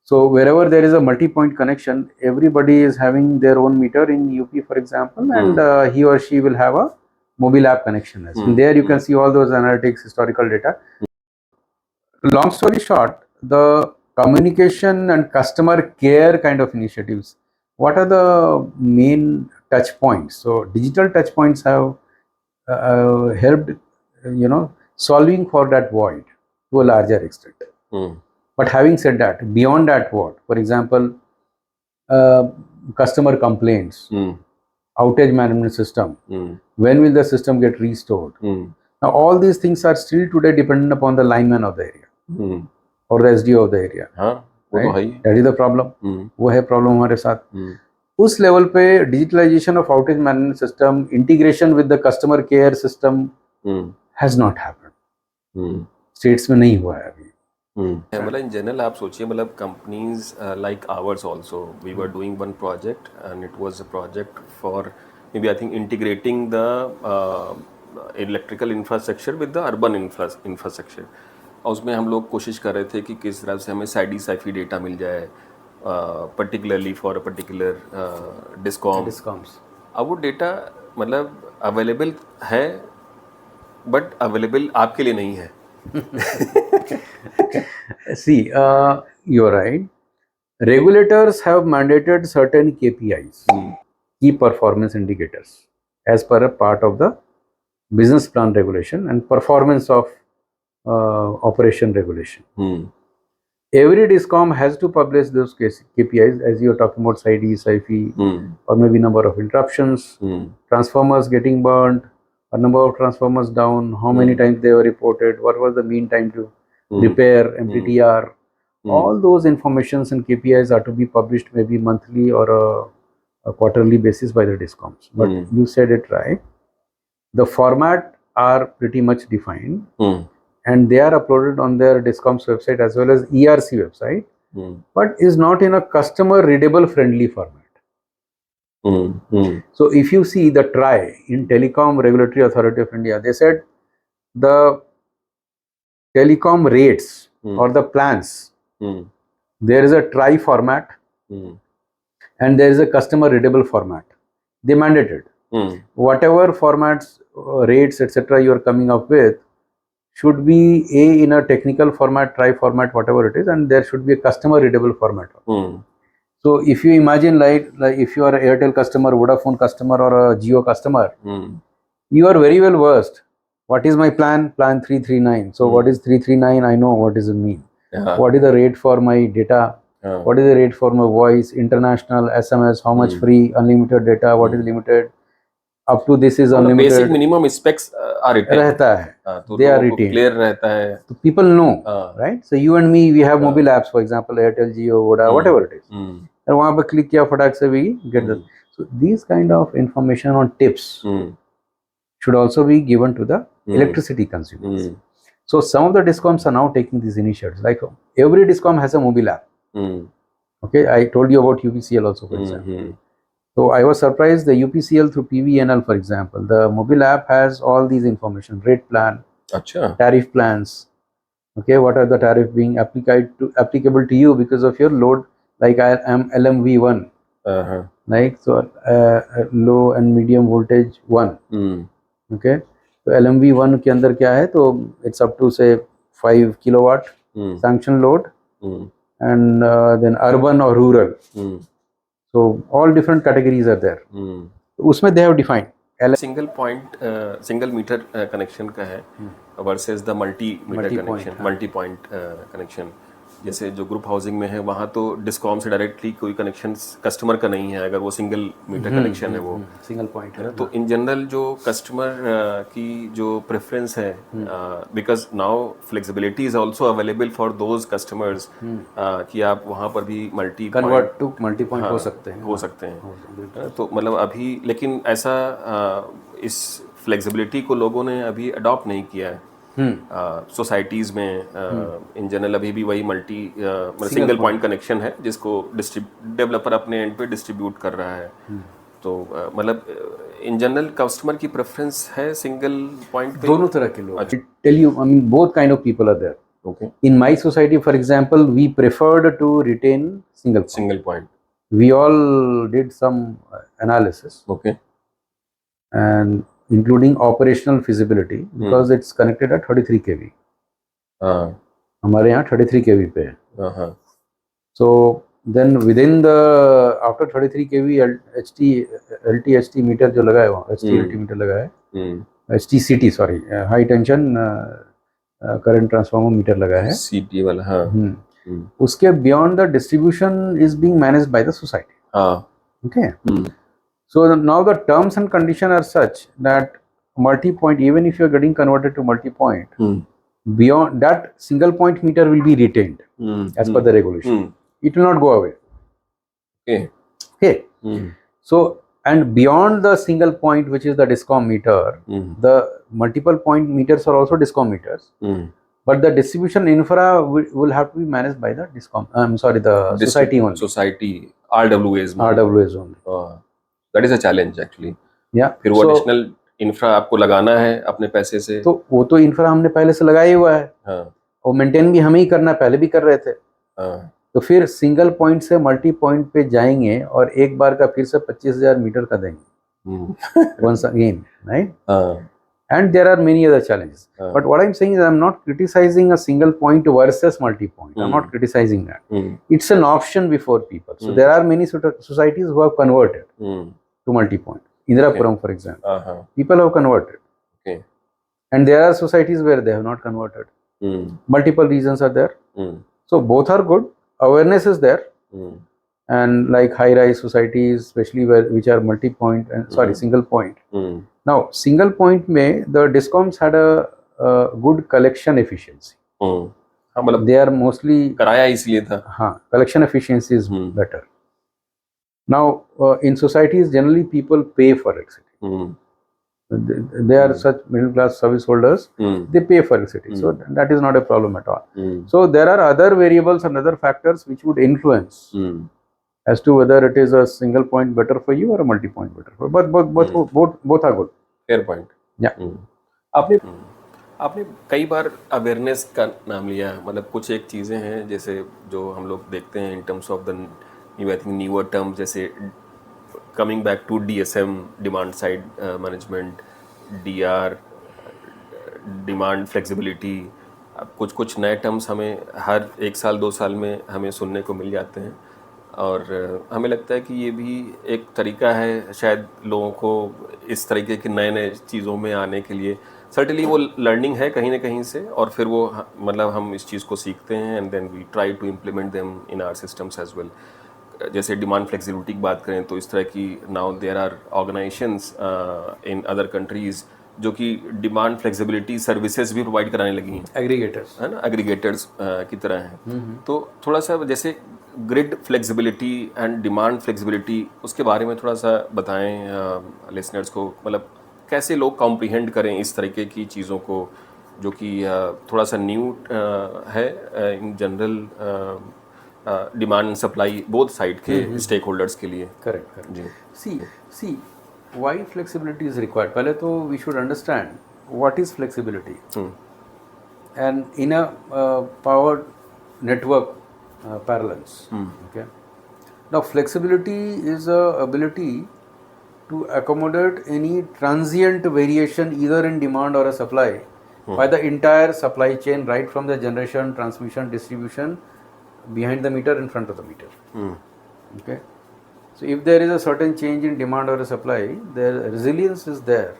So wherever there is a multi-point connection, everybody is having their own meter in UP, for example, and he or she will have a mobile app connection as well. There you can see all those analytics, historical data. Long story short, the communication and customer care kind of initiatives, what are the main touch points? So digital touch points have helped, solving for that void to a larger extent. But having said that, beyond that, what? For example, customer complaints, outage management system, when will the system get restored? Now all these things are still today dependent upon the lineman of the area or the SDO of the area. Right? That is the problem. वो है problem हमारे साथ. उस level पे digitalisation of outage management system, integration with the customer care system has not happened. States में नहीं हुआ है अभी. मतलब इन जनरल आप सोचिए, मतलब companies like ours also, we were doing one project and it was a project for maybe I think integrating the electrical infrastructure with the urban infrastructure. और उसमें हम लोग कोशिश कर रहे थे कि किस तरह से हमें साइडी साइफी डेटा मिल जाए, particularly for a particular discoms. अब वो डेटा मतलब अवेलेबल है, बट अवेलेबल आपके लिए नहीं है. See, you're right. Regulators have mandated certain KPIs, key performance indicators, as per a part of the business plan regulation and performance of operation regulation. Every discom has to publish those KPIs, as you are talking about SAIDI, SAIFI, or maybe number of interruptions, transformers getting burned, or number of transformers down, how many times they were reported, what was the mean time to repair, MTTR. All those informations and KPIs are to be published maybe monthly or a quarterly basis by the discoms. But you said it right. The format are pretty much defined. And they are uploaded on their discoms website as well as ERC website, but is not in a customer readable friendly format. So if you see the TRAI, in Telecom Regulatory Authority of India, they said the telecom rates or the plans, there is a TRAI format and there is a customer readable format. They mandated whatever formats, rates, etc. you are coming up with should be in a technical format, TRAI format, whatever it is, and there should be a customer readable format. So if you imagine like if you are an Airtel customer, Vodafone customer, or a Jio customer, you are very well versed. What is my plan? Plan 339. So what is 339? I know what does it mean. Yeah. What is the rate for my data? What is the rate for my voice, international, SMS, how much free, unlimited data, what is limited, up to this is मतलब basic unlimited, minimum specs are retain रहता है. तो They are लोगों को retained. Clear रहता है. So people know, हाँ. right? So you and me, we have mobile apps, for example, Airtel, Jio, Voda, whatever it is. And वहाँ पर click किया फटाक से we get the. So these kind of information on tips should also be given to the electricity consumers. So some of the discoms are now taking these initiatives. Like every discom has a mobile app. Okay, I told you about UPCL also, for example. So I was surprised the UPCL through PVNL, for example, the mobile app has all these information, rate plan, tariff plans. Okay, what are the tariff being applicable to you because of your load? Like I am LMV1, like so low and medium voltage 1. Okay, तो LMV1 के अंदर क्या है तो it's up to say 5 kilowatt sanction load and then urban or rural. So all different categories are there. उसमें they have defined. Single point single metre connection का है versus the multi metre connection, multi point connection. जैसे जो group housing में है वहाँ तो discom से डायरेक्टली कोई कनेक्शन कस्टमर का नहीं है अगर वो सिंगल मीटर कनेक्शन है, वो सिंगल पॉइंट है. तो इन जनरल जो कस्टमर की जो प्रेफरेंस है, because now flexibility is also available for those customers कि आप वहाँ पर भी multi convert to multi point हो सकते हैं. तो मतलब अभी लेकिन ऐसा इस फ्लेक्सिबिलिटी को लोगों ने अभी अडॉप्ट नहीं किया है सोसाइटीज़ में. इन जनरल अभी भी वही मल्टी सिंगल पॉइंट कनेक्शन है जिसको डेवलपर अपने एंड पे डिस्ट्रीब्यूट कर रहा है. तो मतलब इन जनरल कस्टमर की प्रेफरेंस है सिंगल पॉइंट पे. दोनों तरह के लोग. Tell you, I mean both kind of people are there. Okay. In my society, for example, we preferred to retain single point. We all did some analysis. Okay. And including operational feasibility because it's connected at 33 kV. हमारे यहाँ 33 kV पे है. So then within the after 33 kV LT-HT meter जो लगा है वहाँ HT-LT meter लगा है, HT-CT sorry high tension current transformer meter लगा है, CT वाला. हाँ. उसके beyond the distribution is being managed by the society. Okay. So now the terms and condition are such that multi-point, even if you are getting converted to multi-point, beyond that single point meter will be retained as per the regulation. It will not go away. Okay. So and beyond the single point, which is the discom meter, the multiple point meters are also discom meters. But the distribution infra will have to be managed by the discom. I'm sorry, the society only. Society RWAs. RWAs only. That is a challenge actually. Yeah. फिर वो additional infra आपको लगाना है अपने पैसे से. तो वो तो infra हमने पहले से लगाया हुआ है. और मेंटेन भी हमें ही करना है, पहले भी कर रहे थे. तो फिर सिंगल पॉइंट से मल्टी पॉइंट पे जाएंगे और एक बार का फिर से 25,000 मीटर का देंगे. Once again, right? And there are many other challenges. But what I'm saying is I'm not criticizing a single point versus multi-point. I'm not criticizing that. It's an option before people. So there are many societies who have converted to multi-point. Indirapuram, for example. People have converted. Okay. And there are societies where they have not converted. Multiple reasons are there. So both are good. Awareness is there. And like high-rise societies, especially which are multi-point and single point. Now, single point में the discoms had a good collection efficiency. हाँ मतलब they are mostly कराया इसलिए था. हाँ, collection efficiency is better. Now, in societies generally people pay for electricity. They are such middle class service holders. They pay for electricity, so that is not a problem at all. So there are other variables and other factors which would influence as to whether it is a single point better for you or a multi point better for you. But both are good. Fair point. Yeah. आपने कई बार awareness का नाम लिया, मतलब कुछ एक चीज़ें हैं जैसे जो हम लोग देखते हैं in terms of the new I think newer terms जैसे coming back to DSM demand side management, DR demand flexibility. कुछ नए टर्म्स हमें हर 1 साल 2 साल में हमें सुनने को मिल जाते हैं. और हमें लगता है कि ये भी एक तरीका है शायद लोगों को इस तरीके के नए नए चीज़ों में आने के लिए। सर्टनली वो लर्निंग है कहीं ना कहीं से, और फिर वो मतलब हम इस चीज़ को सीखते हैं and then we try to implement them in our systems as well. जैसे डिमांड फ्लेक्सिबिलिटी की बात करें तो इस तरह की now there are organisations in other countries जो कि डिमांड फ्लेक्सिबिलिटी सर्विसेज भी प्रोवाइड कराने लगी हैं, एग्रीगेटर्स, है ना, एग्रीगेटर्स की तरह हैं। तो थोड़ा सा जैसे grid flexibility and demand flexibility उसके बारे में थोड़ा सा बताएं लिसनर्स को, मतलब कैसे लोग कॉम्प्रिहेंड करें इस तरीके की चीज़ों को जो कि थोड़ा सा न्यू है in general demand supply both side के स्टेक होल्डर्स के लिए। Correct correct. जी see why flexibility is required, पहले तो we should understand what is flexibility, and in a powered network parlance. Okay. Now flexibility is a ability to accommodate any transient variation either in demand or a supply by the entire supply chain, right from the generation, transmission, distribution, behind the meter, in front of the meter. Okay. So if there is a certain change in demand or a supply, their resilience is there.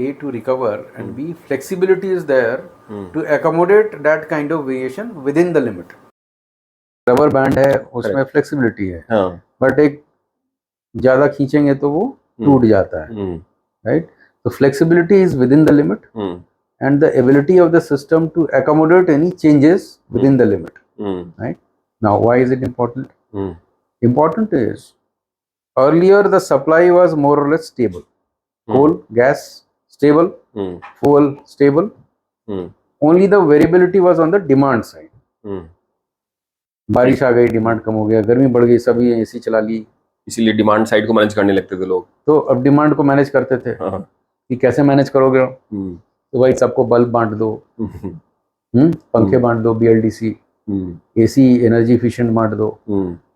A to recover, and B flexibility is there to accommodate that kind of variation within the limit. Rubber band है उसमें flexibility है, but एक ज्यादा खींचेंगे तो वो टूट जाता है, राइट? तो flexibility is with in the limit and the ability of the system to accommodate any changes within the limit, right? Now why is it important? Important is earlier the supply was more or less stable. Coal, gas, stable. Fuel, stable. Only the variability was on the demand side. बारिश आ गई, demand कम हो गया, गर्मी बढ़ गई, सभी AC चला ली, इसीलिए डिमांड साइड को मैनेज करने लगते थे लोग। तो अब डिमांड को मैनेज करते थे कि कैसे मैनेज करोगे, तो भाई सबको बल्ब बांट दो, पंखे बांट दो, BLDC, एसी एनर्जी एफिशिएंट बांट दो,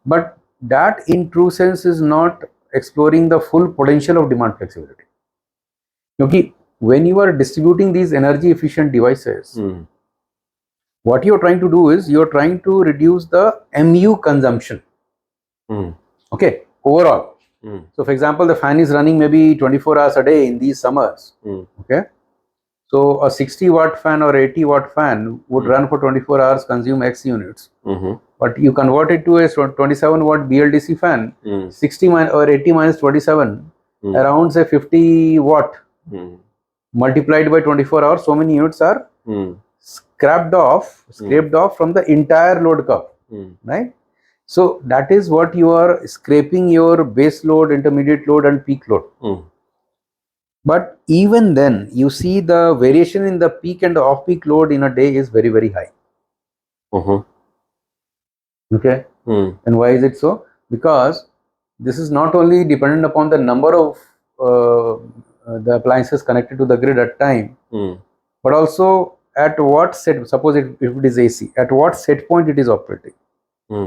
but that in true sense is not exploring the full potential of demand flexibility, क्योंकि when you are distributing these energy efficient devices, what you are trying to do is you are trying to reduce the MU consumption, okay, overall. So for example, the fan is running maybe 24 hours a day in these summers, okay, so a 60 watt fan or 80 watt fan would run for 24 hours, consume X units, but you convert it to a 27 watt BLDC fan, 60 or 80 minus 27, around say 50 watt, multiplied by 24 hours, so many units are scraped off from the entire load curve, right? So that is what you are scraping your base load, intermediate load and peak load. But even then you see the variation in the peak and off peak load in a day is very, very high. Okay. And why is it so? Because this is not only dependent upon the number of the appliances connected to the grid at time, but also at what set, suppose if it is AC, at what set point it is operating.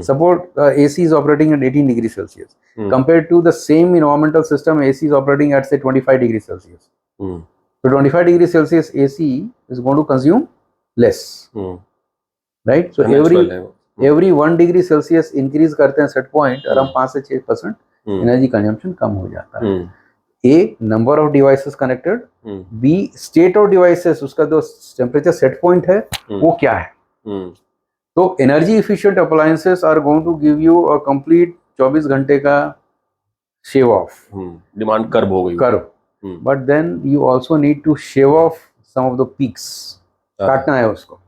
Suppose AC is operating at 18 degrees Celsius. Compared to the same environmental system, AC is operating at say 25 degrees Celsius. So 25 degrees Celsius AC is going to consume less, right? So every 1 degree Celsius increase करते हैं set point, around 5 से 6% energy consumption कम हो जाता है. A, number of devices connected, B, state of devices, उसका जो temperature set point है वो क्या है. तो energy efficient appliances are going to give you a complete 24 घंटे का shave off. Demand curve हो गई. Curve. But then you also need to shave off some of the peaks. काटना है उसको.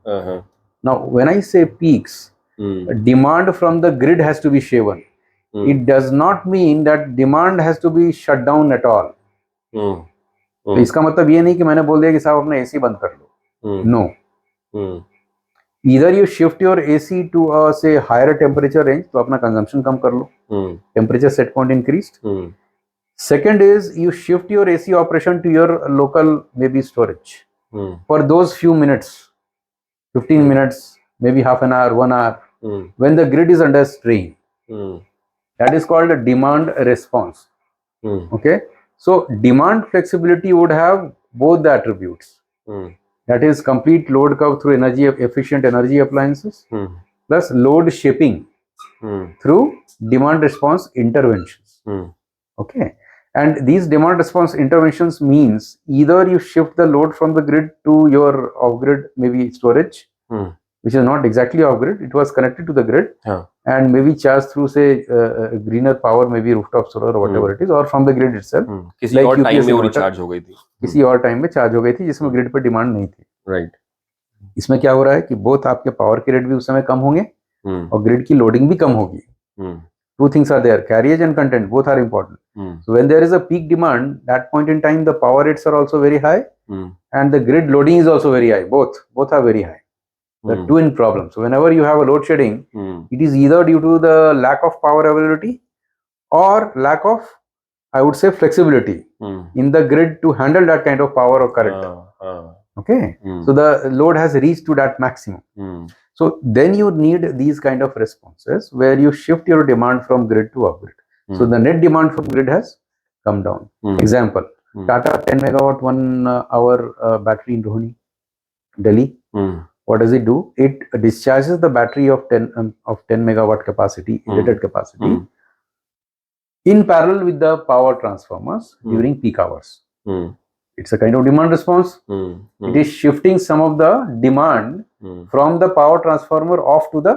Now when I say peaks, demand from the grid has to be shaven. It does not mean that demand has to be shut down at all. तो इसका मतलब ये नहीं कि मैंने बोल दिया कि साहब अपना AC बंद कर लो. No. Either you shift your AC to a say higher temperature range, तो अपना consumption कम कर लो. Temperature set point increased. Second is you shift your AC operation to your local maybe storage for those few minutes, 15 minutes, maybe half an hour, 1 hour, when the grid is under strain. That is called a demand response. Okay, so demand flexibility would have both the attributes. That is complete load curve through energy efficient energy appliances plus load shaping through demand response interventions. Okay, and these demand response interventions means either you shift the load from the grid to your off grid maybe storage, which is not exactly off grid, it was connected to the grid, and maybe charged through say greener power, maybe rooftop solar or whatever it is, or from the grid itself. किसी Like और time UPS में वो inverter, recharge हो गई थी। किसी और time में चार्ज हो गई थी जिसमें ग्रिड पर डिमांड नहीं थी। राइट। इसमें क्या हो रहा है कि बोथ आपके पावर के रेट भी उस समय कम होंगे और ग्रिड की लोडिंग भी कम होगी। Two things are there, carriage and content, both are important. So when there is a peak demand, that point in time the power rates are also very high, and the grid loading is also very high. Both are very high. The twin problem. So whenever you have a load shedding, it is either due to the lack of power availability or lack of, I would say, flexibility in the grid to handle that kind of power or current. Okay, so the load has reached to that maximum. So then you need these kind of responses where you shift your demand from grid to off grid. So the net demand from grid has come down. Example, Tata 10 megawatt 1 hour battery in Rohini, Delhi. What does it do? It discharges the battery of 10 megawatt capacity, rated capacity, in parallel with the power transformers during peak hours. It's a kind of demand response. It is shifting some of the demand from the power transformer off to the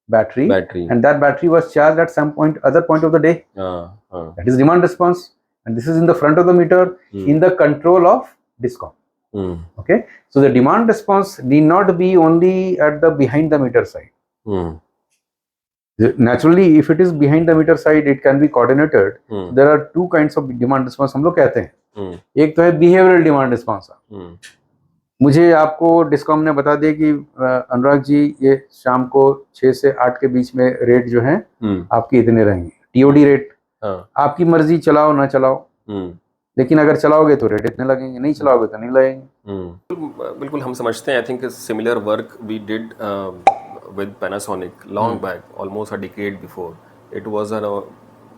battery, and that battery was charged at some other point of the day. That is demand response, and this is in the front of the meter, in the control of DISCOM. Okay, so the demand response need not be only at the behind the meter side. Naturally, if it is behind the meter side, it can be coordinated. There are two kinds of demand response हम लोग कहते हैं। एक तो है behavioural demand response. मुझे आपको discom ने बता दिया कि अनुराग जी ये शाम को 6 से 8 के बीच में रेट जो है आपके इतने रहेंगे, टीओडी रेट। आपकी मर्जी, चलाओ ना चलाओ, लेकिन अगर चलाओगे तो रेट इतने लगेंगे, नहीं चलाओगे तो नहीं लगेंगे। बिल्कुल हम समझते हैं। I think similar work we did with Panasonic long back, almost a decade before. It was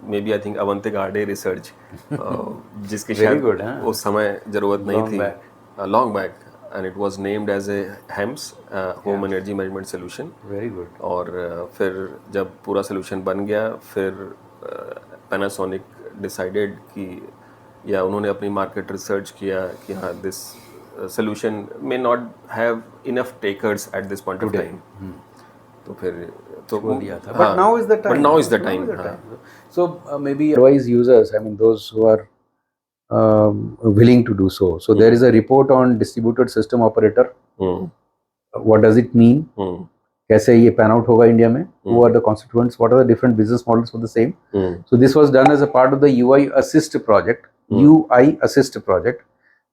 maybe I think Avanti Garde research, जिसकी शायद उस समय जरूरत नहीं थी, long back, and it was named as a HEMS, Home Energy Management Solution. Very good. और फिर जब पूरा solution बन गया, फिर Panasonic decided कि, या उन्होंने अपनी market research किया कि हाँ this solution may not have enough takers at this point of time. तो फिर तो दिया था, but now is the time. But now is the time. So maybe advise users, I mean those who are willing to do so. So there is a report on distributed system operator. What does it mean? कैसे ये pan out होगा India में? Who are the constituents? What are the different business models for the same? So this was done as a part of the UI Assist project, UI Assist project,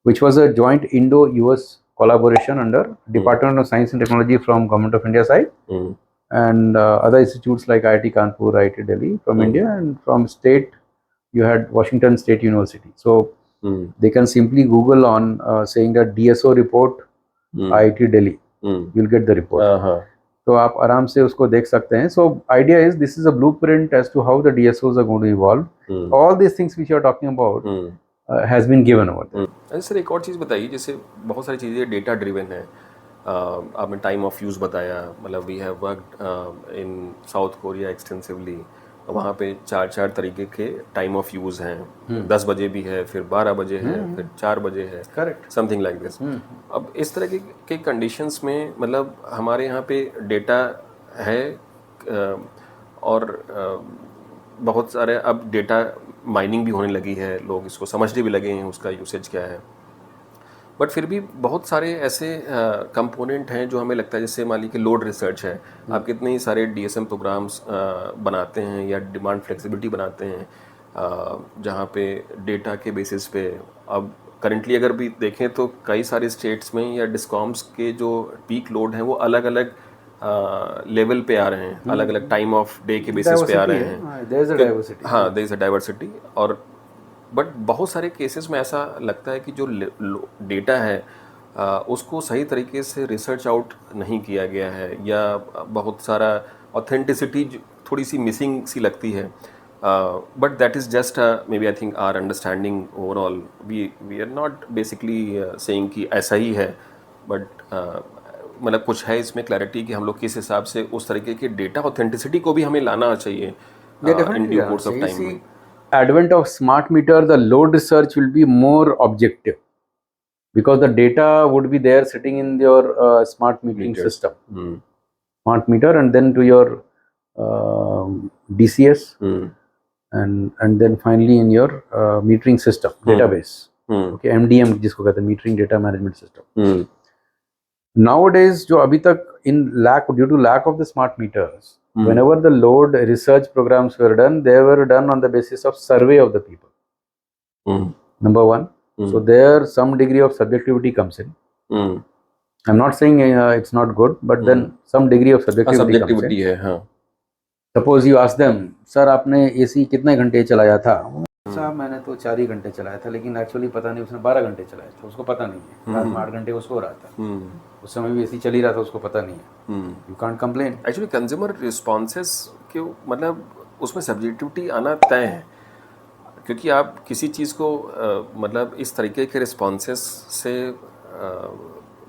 which was a joint Indo-US collaboration under Department of Science and Technology from Government of India side, and other institutes like IIT Kanpur, IIT Delhi from India, and from state you had Washington State University. So they can simply Google on saying that DSO report IIT Delhi, you'll get the report. तो आप आराम से उसको देख सकते हैं. So idea is this is a blueprint as to how the DSOs are going to evolve. All these things which you are talking about has been given over there. Sir एक और चीज़ बताइए, जैसे बहुत सारी चीज़ें डेटा ड्रिवन है। आपने time of use बताया, मतलब we have worked in South Korea extensively, वहाँ पे 4 तरीके के टाइम ऑफ यूज़ हैं। 10 बजे भी है, फिर 12 बजे है, फिर 4 बजे है, करेक्ट, समथिंग लाइक दिस। अब इस तरह के कंडीशंस में मतलब हमारे यहाँ पे डेटा है, और बहुत सारे अब डेटा माइनिंग भी होने लगी है, लोग इसको समझने भी लगे हैं उसका यूसेज क्या है, बट फिर भी बहुत सारे ऐसे कंपोनेंट हैं जो हमें लगता है, जैसे मान लीजिए लोड रिसर्च है, आप कितने ही सारे DSM प्रोग्राम्स बनाते हैं या डिमांड फ्लेक्सिबिलिटी बनाते हैं, जहाँ पे डेटा के बेसिस पे अब करंटली अगर भी देखें तो कई सारे स्टेट्स में या डिस्कॉम्स के जो पीक लोड हैं वो अलग अलग लेवल पे आ रहे हैं, अलग अलग टाइम ऑफ डे के बेसिस पे आ रहे हैं। हाँ, देयर इज अ डाइवर्सिटी। और बट बहुत सारे केसेस में ऐसा लगता है कि जो डेटा है उसको सही तरीके से रिसर्च आउट नहीं किया गया है, या बहुत सारा ऑथेंटिसिटी थोड़ी सी मिसिंग सी लगती है। But that is just maybe I think our understanding overall, we are not basically saying कि ऐसा ही है, बट मतलब कुछ है इसमें क्लैरिटी कि हम लोग किस हिसाब से उस तरीके की डेटा ऑथेंटिसिटी को भी हमें लाना चाहिए Yeah, in definitely. Due Yeah. Course of See, time में? advent of smart meter, the load research will be more objective because the data would be there sitting in your smart metering Meters. system, Hmm. smart meter, and then to your DCS, Hmm. and then finally in your metering system database. Hmm. Okay, MDM जिसको कहते हैं metering data management system. Hmm. Nowadays, जो अभी तक due to lack of the smart meters, Hmm. whenever the load research programs were done, they were done on the basis of survey of the people. Hmm. Number one. So there some degree of subjectivity comes in. Hmm. I'm not saying it's not good, but then some degree of subjectivity comes in. Subjectivity है, हाँ. Suppose you ask them, sir आपने AC कितने घंटे चलाया था? साहब मैंने तो 4 ही घंटे चलाया था, लेकिन एक्चुअली पता नहीं उसने 12 घंटे चलाया था, उसको पता नहीं है. रात में 8 घंटे वो सो रहा था, उस समय भी AC चल ही रहा था, उसको पता नहीं है. You can't complain. Actually consumer responses के मतलब उसमें सब्जेक्टिविटी आना तय है, क्योंकि आप किसी चीज़ को मतलब इस तरीके के रिस्पॉन्सेस से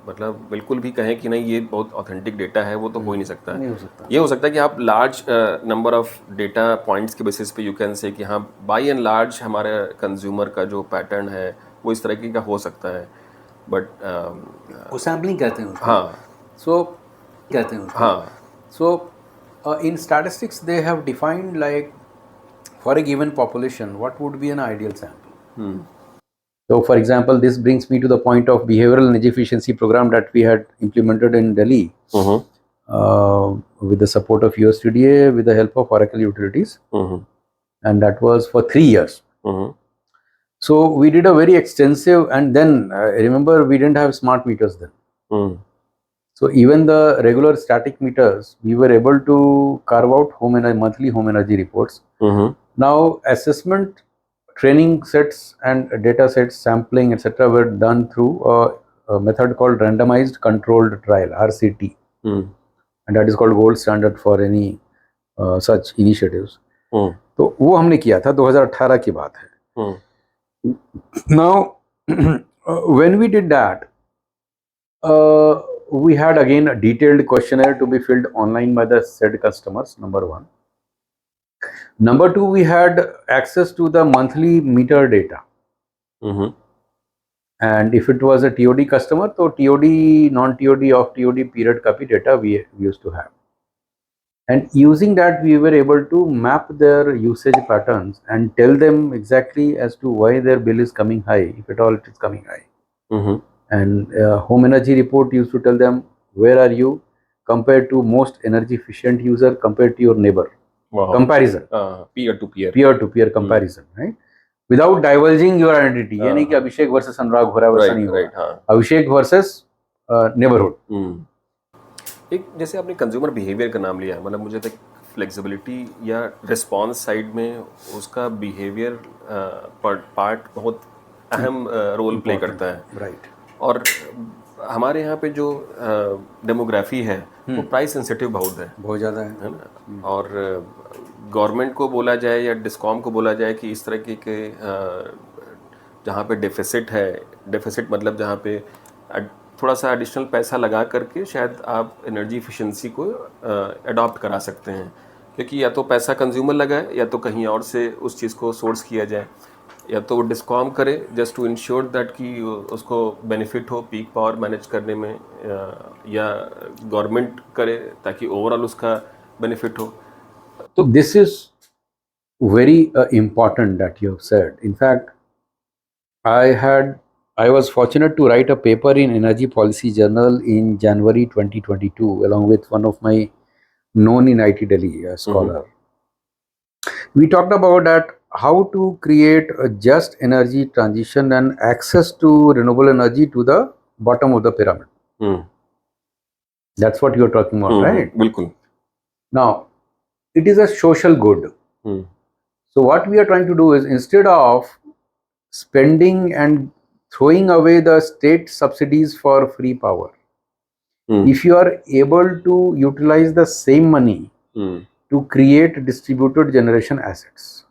मतलब बिल्कुल भी कहें कि नहीं ये बहुत ऑथेंटिक डेटा है, वो तो हो ही नहीं सकता. नहीं हो सकता. ये हो सकता है कि आप large number of data points के बेसिस पे यू कैन से कि हाँ बाय एंड लार्ज हमारे कंज्यूमर का जो पैटर्न है वो इस तरीके का हो सकता है, बट वो सैम्पलिंग कहते हैं उसको. हाँ. सो कहते हैं उसको. हाँ. So in statistics they have defined like for a given population what would be an ideal sample. So for example, this brings me to the point of behavioral energy efficiency program that we had implemented in Delhi with the support of USTDA with the help of Oracle Utilities, and that was for 3 years. So we did a very extensive, and then remember we didn't have smart meters then. So even the regular static meters, we were able to carve out monthly home energy reports. Now assessment, training sets and data sets, sampling, etc. were done through a method called randomized controlled trial, RCT, and that is called gold standard for any such initiatives. तो वो हमने किया था 2018 की बात है. Now when we did that, we had again a detailed questionnaire to be filled online by the said customers, number one. Number two, we had access to the monthly meter data. And if it was a TOD customer, so TOD, non-TOD, off-TOD period copy data we used to have. And using that, we were able to map their usage patterns and tell them exactly as to why their bill is coming high, if at all it is coming high. And home energy report used to tell them where are you compared to most energy efficient user compared to your neighbor. Wow. Comparison. Peer to peer. Peer to peer comparison, right? Without divulging your identity. ये नहीं कि अभिषेक versus अनुराग हो रहा है, वैसा नहीं होगा. अभिषेक versus neighbourhood. एक जैसे आपने कंज्यूमर बिहेवियर का नाम लिया, मतलब मुझे तक फ्लेक्सिबिलिटी या रिस्पॉन्स साइड में उसका बिहेवियर पार्ट बहुत अहम रोल प्ले करता है. राइट. और हमारे यहाँ पे जो डेमोग्राफी है वो प्राइस सेंसिटिव बहुत है, बहुत ज़्यादा है ना. और गवर्नमेंट को बोला जाए या डिस्कॉम को बोला जाए कि इस तरह के जहाँ पे डेफिसिट मतलब जहाँ पे थोड़ा सा एडिशनल पैसा लगा करके शायद आप एनर्जी एफिशिएंसी को अडॉप्ट करा सकते हैं, क्योंकि या तो पैसा कंज्यूमर लगाए या तो कहीं और से उस चीज़ को सोर्स किया जाए, या तो डिस्कॉम करे जस्ट टू इंश्योर दैट कि उसको बेनिफिट हो पीक पावर मैनेज करने में, या गवर्नमेंट करे ताकि ओवरऑल उसका बेनिफिट हो. So this is very important that you have said. In fact, I was fortunate to write a paper in Energy Policy Journal in January 2022 along with one of my known in IT Delhi, a scholar. We talked about that how to create a just energy transition and access to renewable energy to the bottom of the pyramid. That's what you're talking about, right? बिल्कुल. Now, it is a social good. So what we are trying to do is, instead of spending and throwing away the state subsidies for free power, if you are able to utilize the same money to create distributed generation assets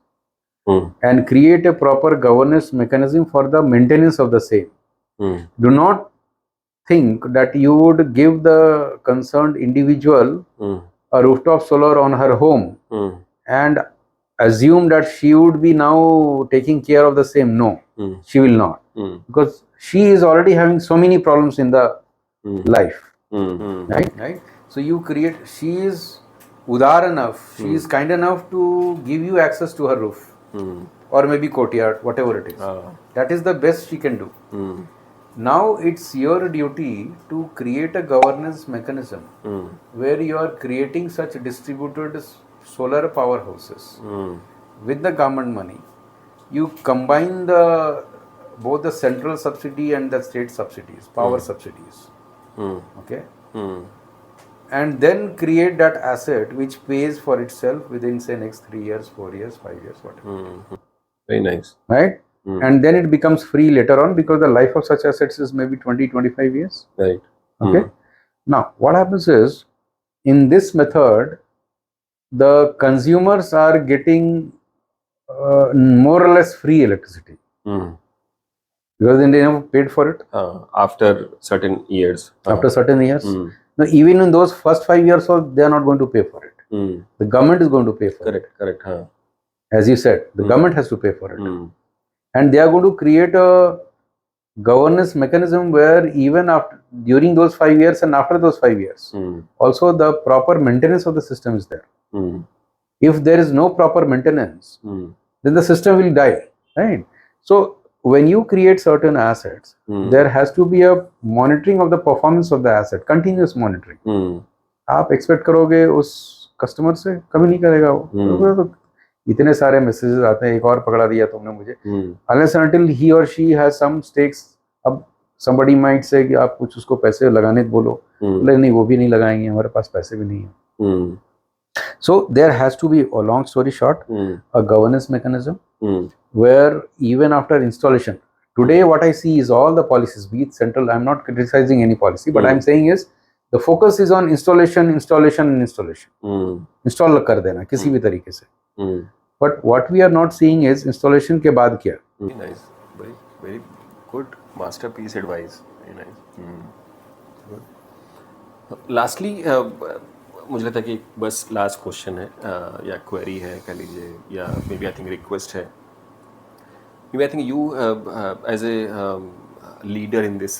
and create a proper governance mechanism for the maintenance of the same, do not think that you would give the concerned individual a rooftop solar on her home and assume that she would be now taking care of the same. No, she will not, because she is already having so many problems in the life, right? So you create, she is udar enough, she is kind enough to give you access to her roof or maybe courtyard, whatever it is. That is the best she can do. Now it's your duty to create a governance mechanism where you are creating such distributed solar powerhouses with the government money. You combine both the central subsidy and the state subsidies, power subsidies. Okay, and then create that asset which pays for itself within, say, next 3 years, 4 years, 5 years, whatever. Very nice. Right? And then it becomes free later on, because the life of such assets is maybe 20-25 years. Right. Okay. Now, what happens is, in this method, the consumers are getting more or less free electricity because they never paid for it After certain years. after certain years. Now, even in those first 5 years, they are not going to pay for it. The government is going to pay for it. Correct. As you said, the government has to pay for it. And they are going to create a governance mechanism where even after, during those 5 years and after those 5 years, also the proper maintenance of the system is there. If there is no proper maintenance, then the system will die, right? So when you create certain assets, there has to be a monitoring of the performance of the asset, continuous monitoring. आप expect करोगे उस customer से, कभी नहीं करेगा वो। तो इतने सारे मैसेजेस आते हैं, एक और पकड़ा दिया तुमने मुझे, unless and until he or she has some stakes. अब somebody might say कि आप कुछ उसको पैसे लगाने बोलो, लेकिन नहीं, वो भी नहीं लगाएंगे, हमारे पास पैसे भी नहीं है. So there has to be, a long story short, a governance mechanism where even after installation, today what I see is all the policies, be it central, I'm not criticizing any policy, but I'm saying is the focus is on installation. Install कर देना किसी भी तरीके से. But what we are not seeing is installation के बाद क्या. Very nice, very good masterpiece advice. Very nice. Lastly, मुझे लगता है कि बस लास्ट क्वेश्चन है या क्वेरी है कह लीजिए, या maybe I think request है. Maybe I think you as a leader in this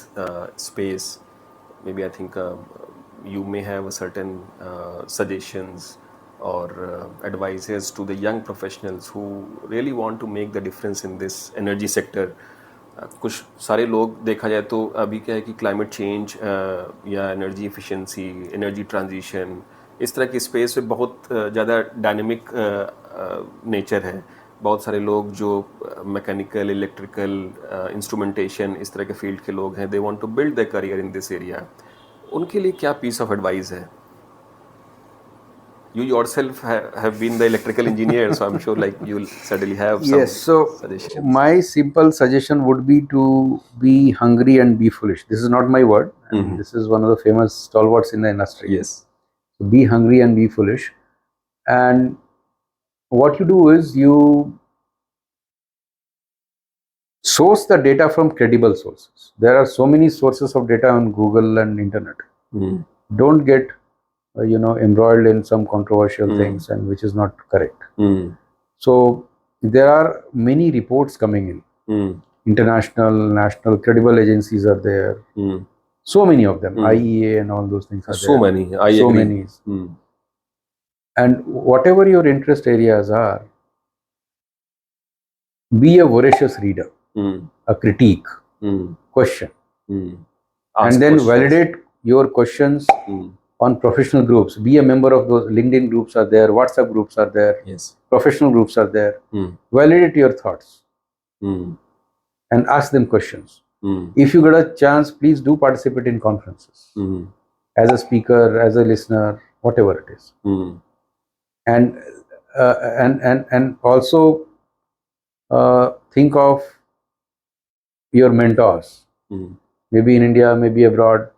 space, maybe I think you may have a certain suggestions or advices to the young professionals who really want to make the difference in this energy sector. कुछ सारे लोग देखा जाए तो अभी क्या है कि क्लाइमेट चेंज या एनर्जी एफिशिएंसी, एनर्जी ट्रांजिशन, इस तरह की स्पेस में बहुत ज़्यादा डायनेमिक नेचर है. बहुत सारे लोग जो मैकेनिकल, इलेक्ट्रिकल, इंस्ट्रूमेंटेशन, इस तरह के फील्ड के लोग हैं, they want to build their career in this area. उनके लिए क्या पीस ऑफ एडवाइस है? You yourself have been the electrical engineer, so I'm sure like you'll certainly have some suggestions. My simple suggestion would be to be hungry and be foolish. This is not my word. This is one of the famous stalwarts in the industry. Yes. So be hungry and be foolish. And what you do is you source the data from credible sources. There are so many sources of data on Google and internet. Don't get embroiled in some controversial things and which is not correct. So there are many reports coming in. International, national, credible agencies are there. So many of them. IEA and all those things are there. So many. I agree. Many. And whatever your interest areas are, be a voracious reader, a critique, question, and then validate your questions on professional groups. Be a member of those. LinkedIn groups are there, WhatsApp groups are there, Yes. professional groups are there. Validate your thoughts and ask them questions. If you get a chance, please do participate in conferences as a speaker, as a listener, whatever it is. And also think of your mentors, maybe in India, maybe abroad,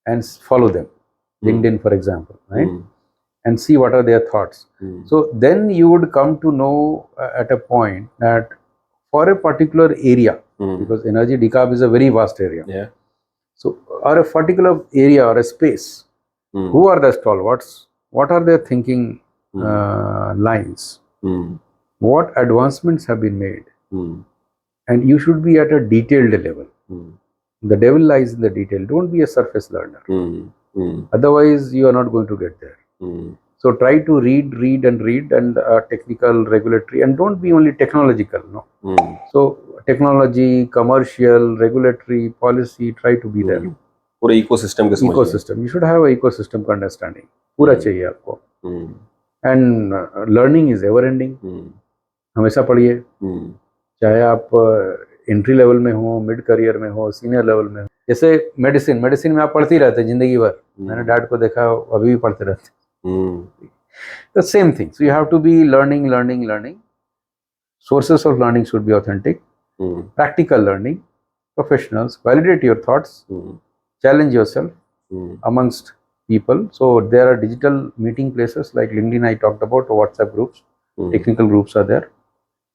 and follow them. LinkedIn, for example, right? And see what are their thoughts. So then you would come to know at a point that for a particular area, because energy decarb is a very vast area. Yeah. So, or a particular area or a space. Who are the stalwarts? What are their thinking lines? What advancements have been made? And you should be at a detailed level. The devil lies in the detail. Don't be a surface learner. Otherwise, you are not going to get there. So try to read and technical, regulatory, and don't be only technological. No. So technology, commercial, regulatory, policy, try to be there. पूरे ecosystem के समझिए. Ecosystem. You should have a ecosystem का understanding. पूरा चाहिए आपको. And learning is ever ending. हमेशा पढ़िए. चाहे आप एंट्री लेवल में हो, मिड करियर में हो, सीनियर लेवल में हो. जैसे मेडिसिन में आप पढ़ते रहते हैं जिंदगी भर. मैंने डैड को देखा, अभी भी पढ़ते रहते हैं. The same thing. So you have to be learning. Sources of learning should be authentic. Practical learning. Professionals. Validate your thoughts. Challenge yourself amongst people. So there are digital meeting places like LinkedIn I talked about, or WhatsApp groups. Technical groups are there.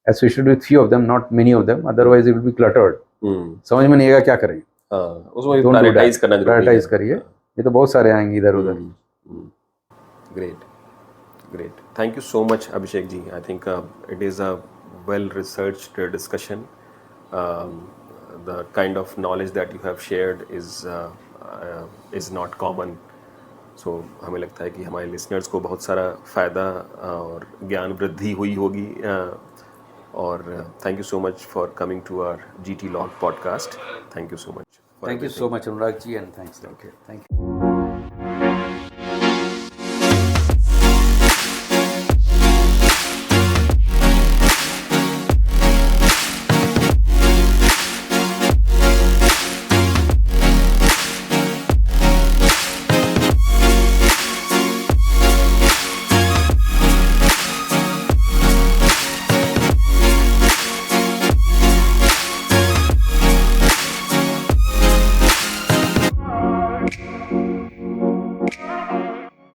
Associated with few of them, not many of them. Otherwise it will be cluttered. समझ में नहीं आएगा क्या करें. उसमें prioritise करना जरूरी है. प्रायोरिटाइज करिए. ये तो बहुत सारे आएंगे इधर उधर. Great. Thank you so much, Abhishek ji. I think it is a well-researched discussion. The kind of knowledge that you have shared is not common. So हमें लगता है कि हमारे listeners को बहुत सारा फ़ायदा और ज्ञान वृद्धि हुई होगी. और thank you so much for coming to our GT Log podcast. Thank you so much. Thank you so much, Anurag ji, and thanks. Okay. Thank you.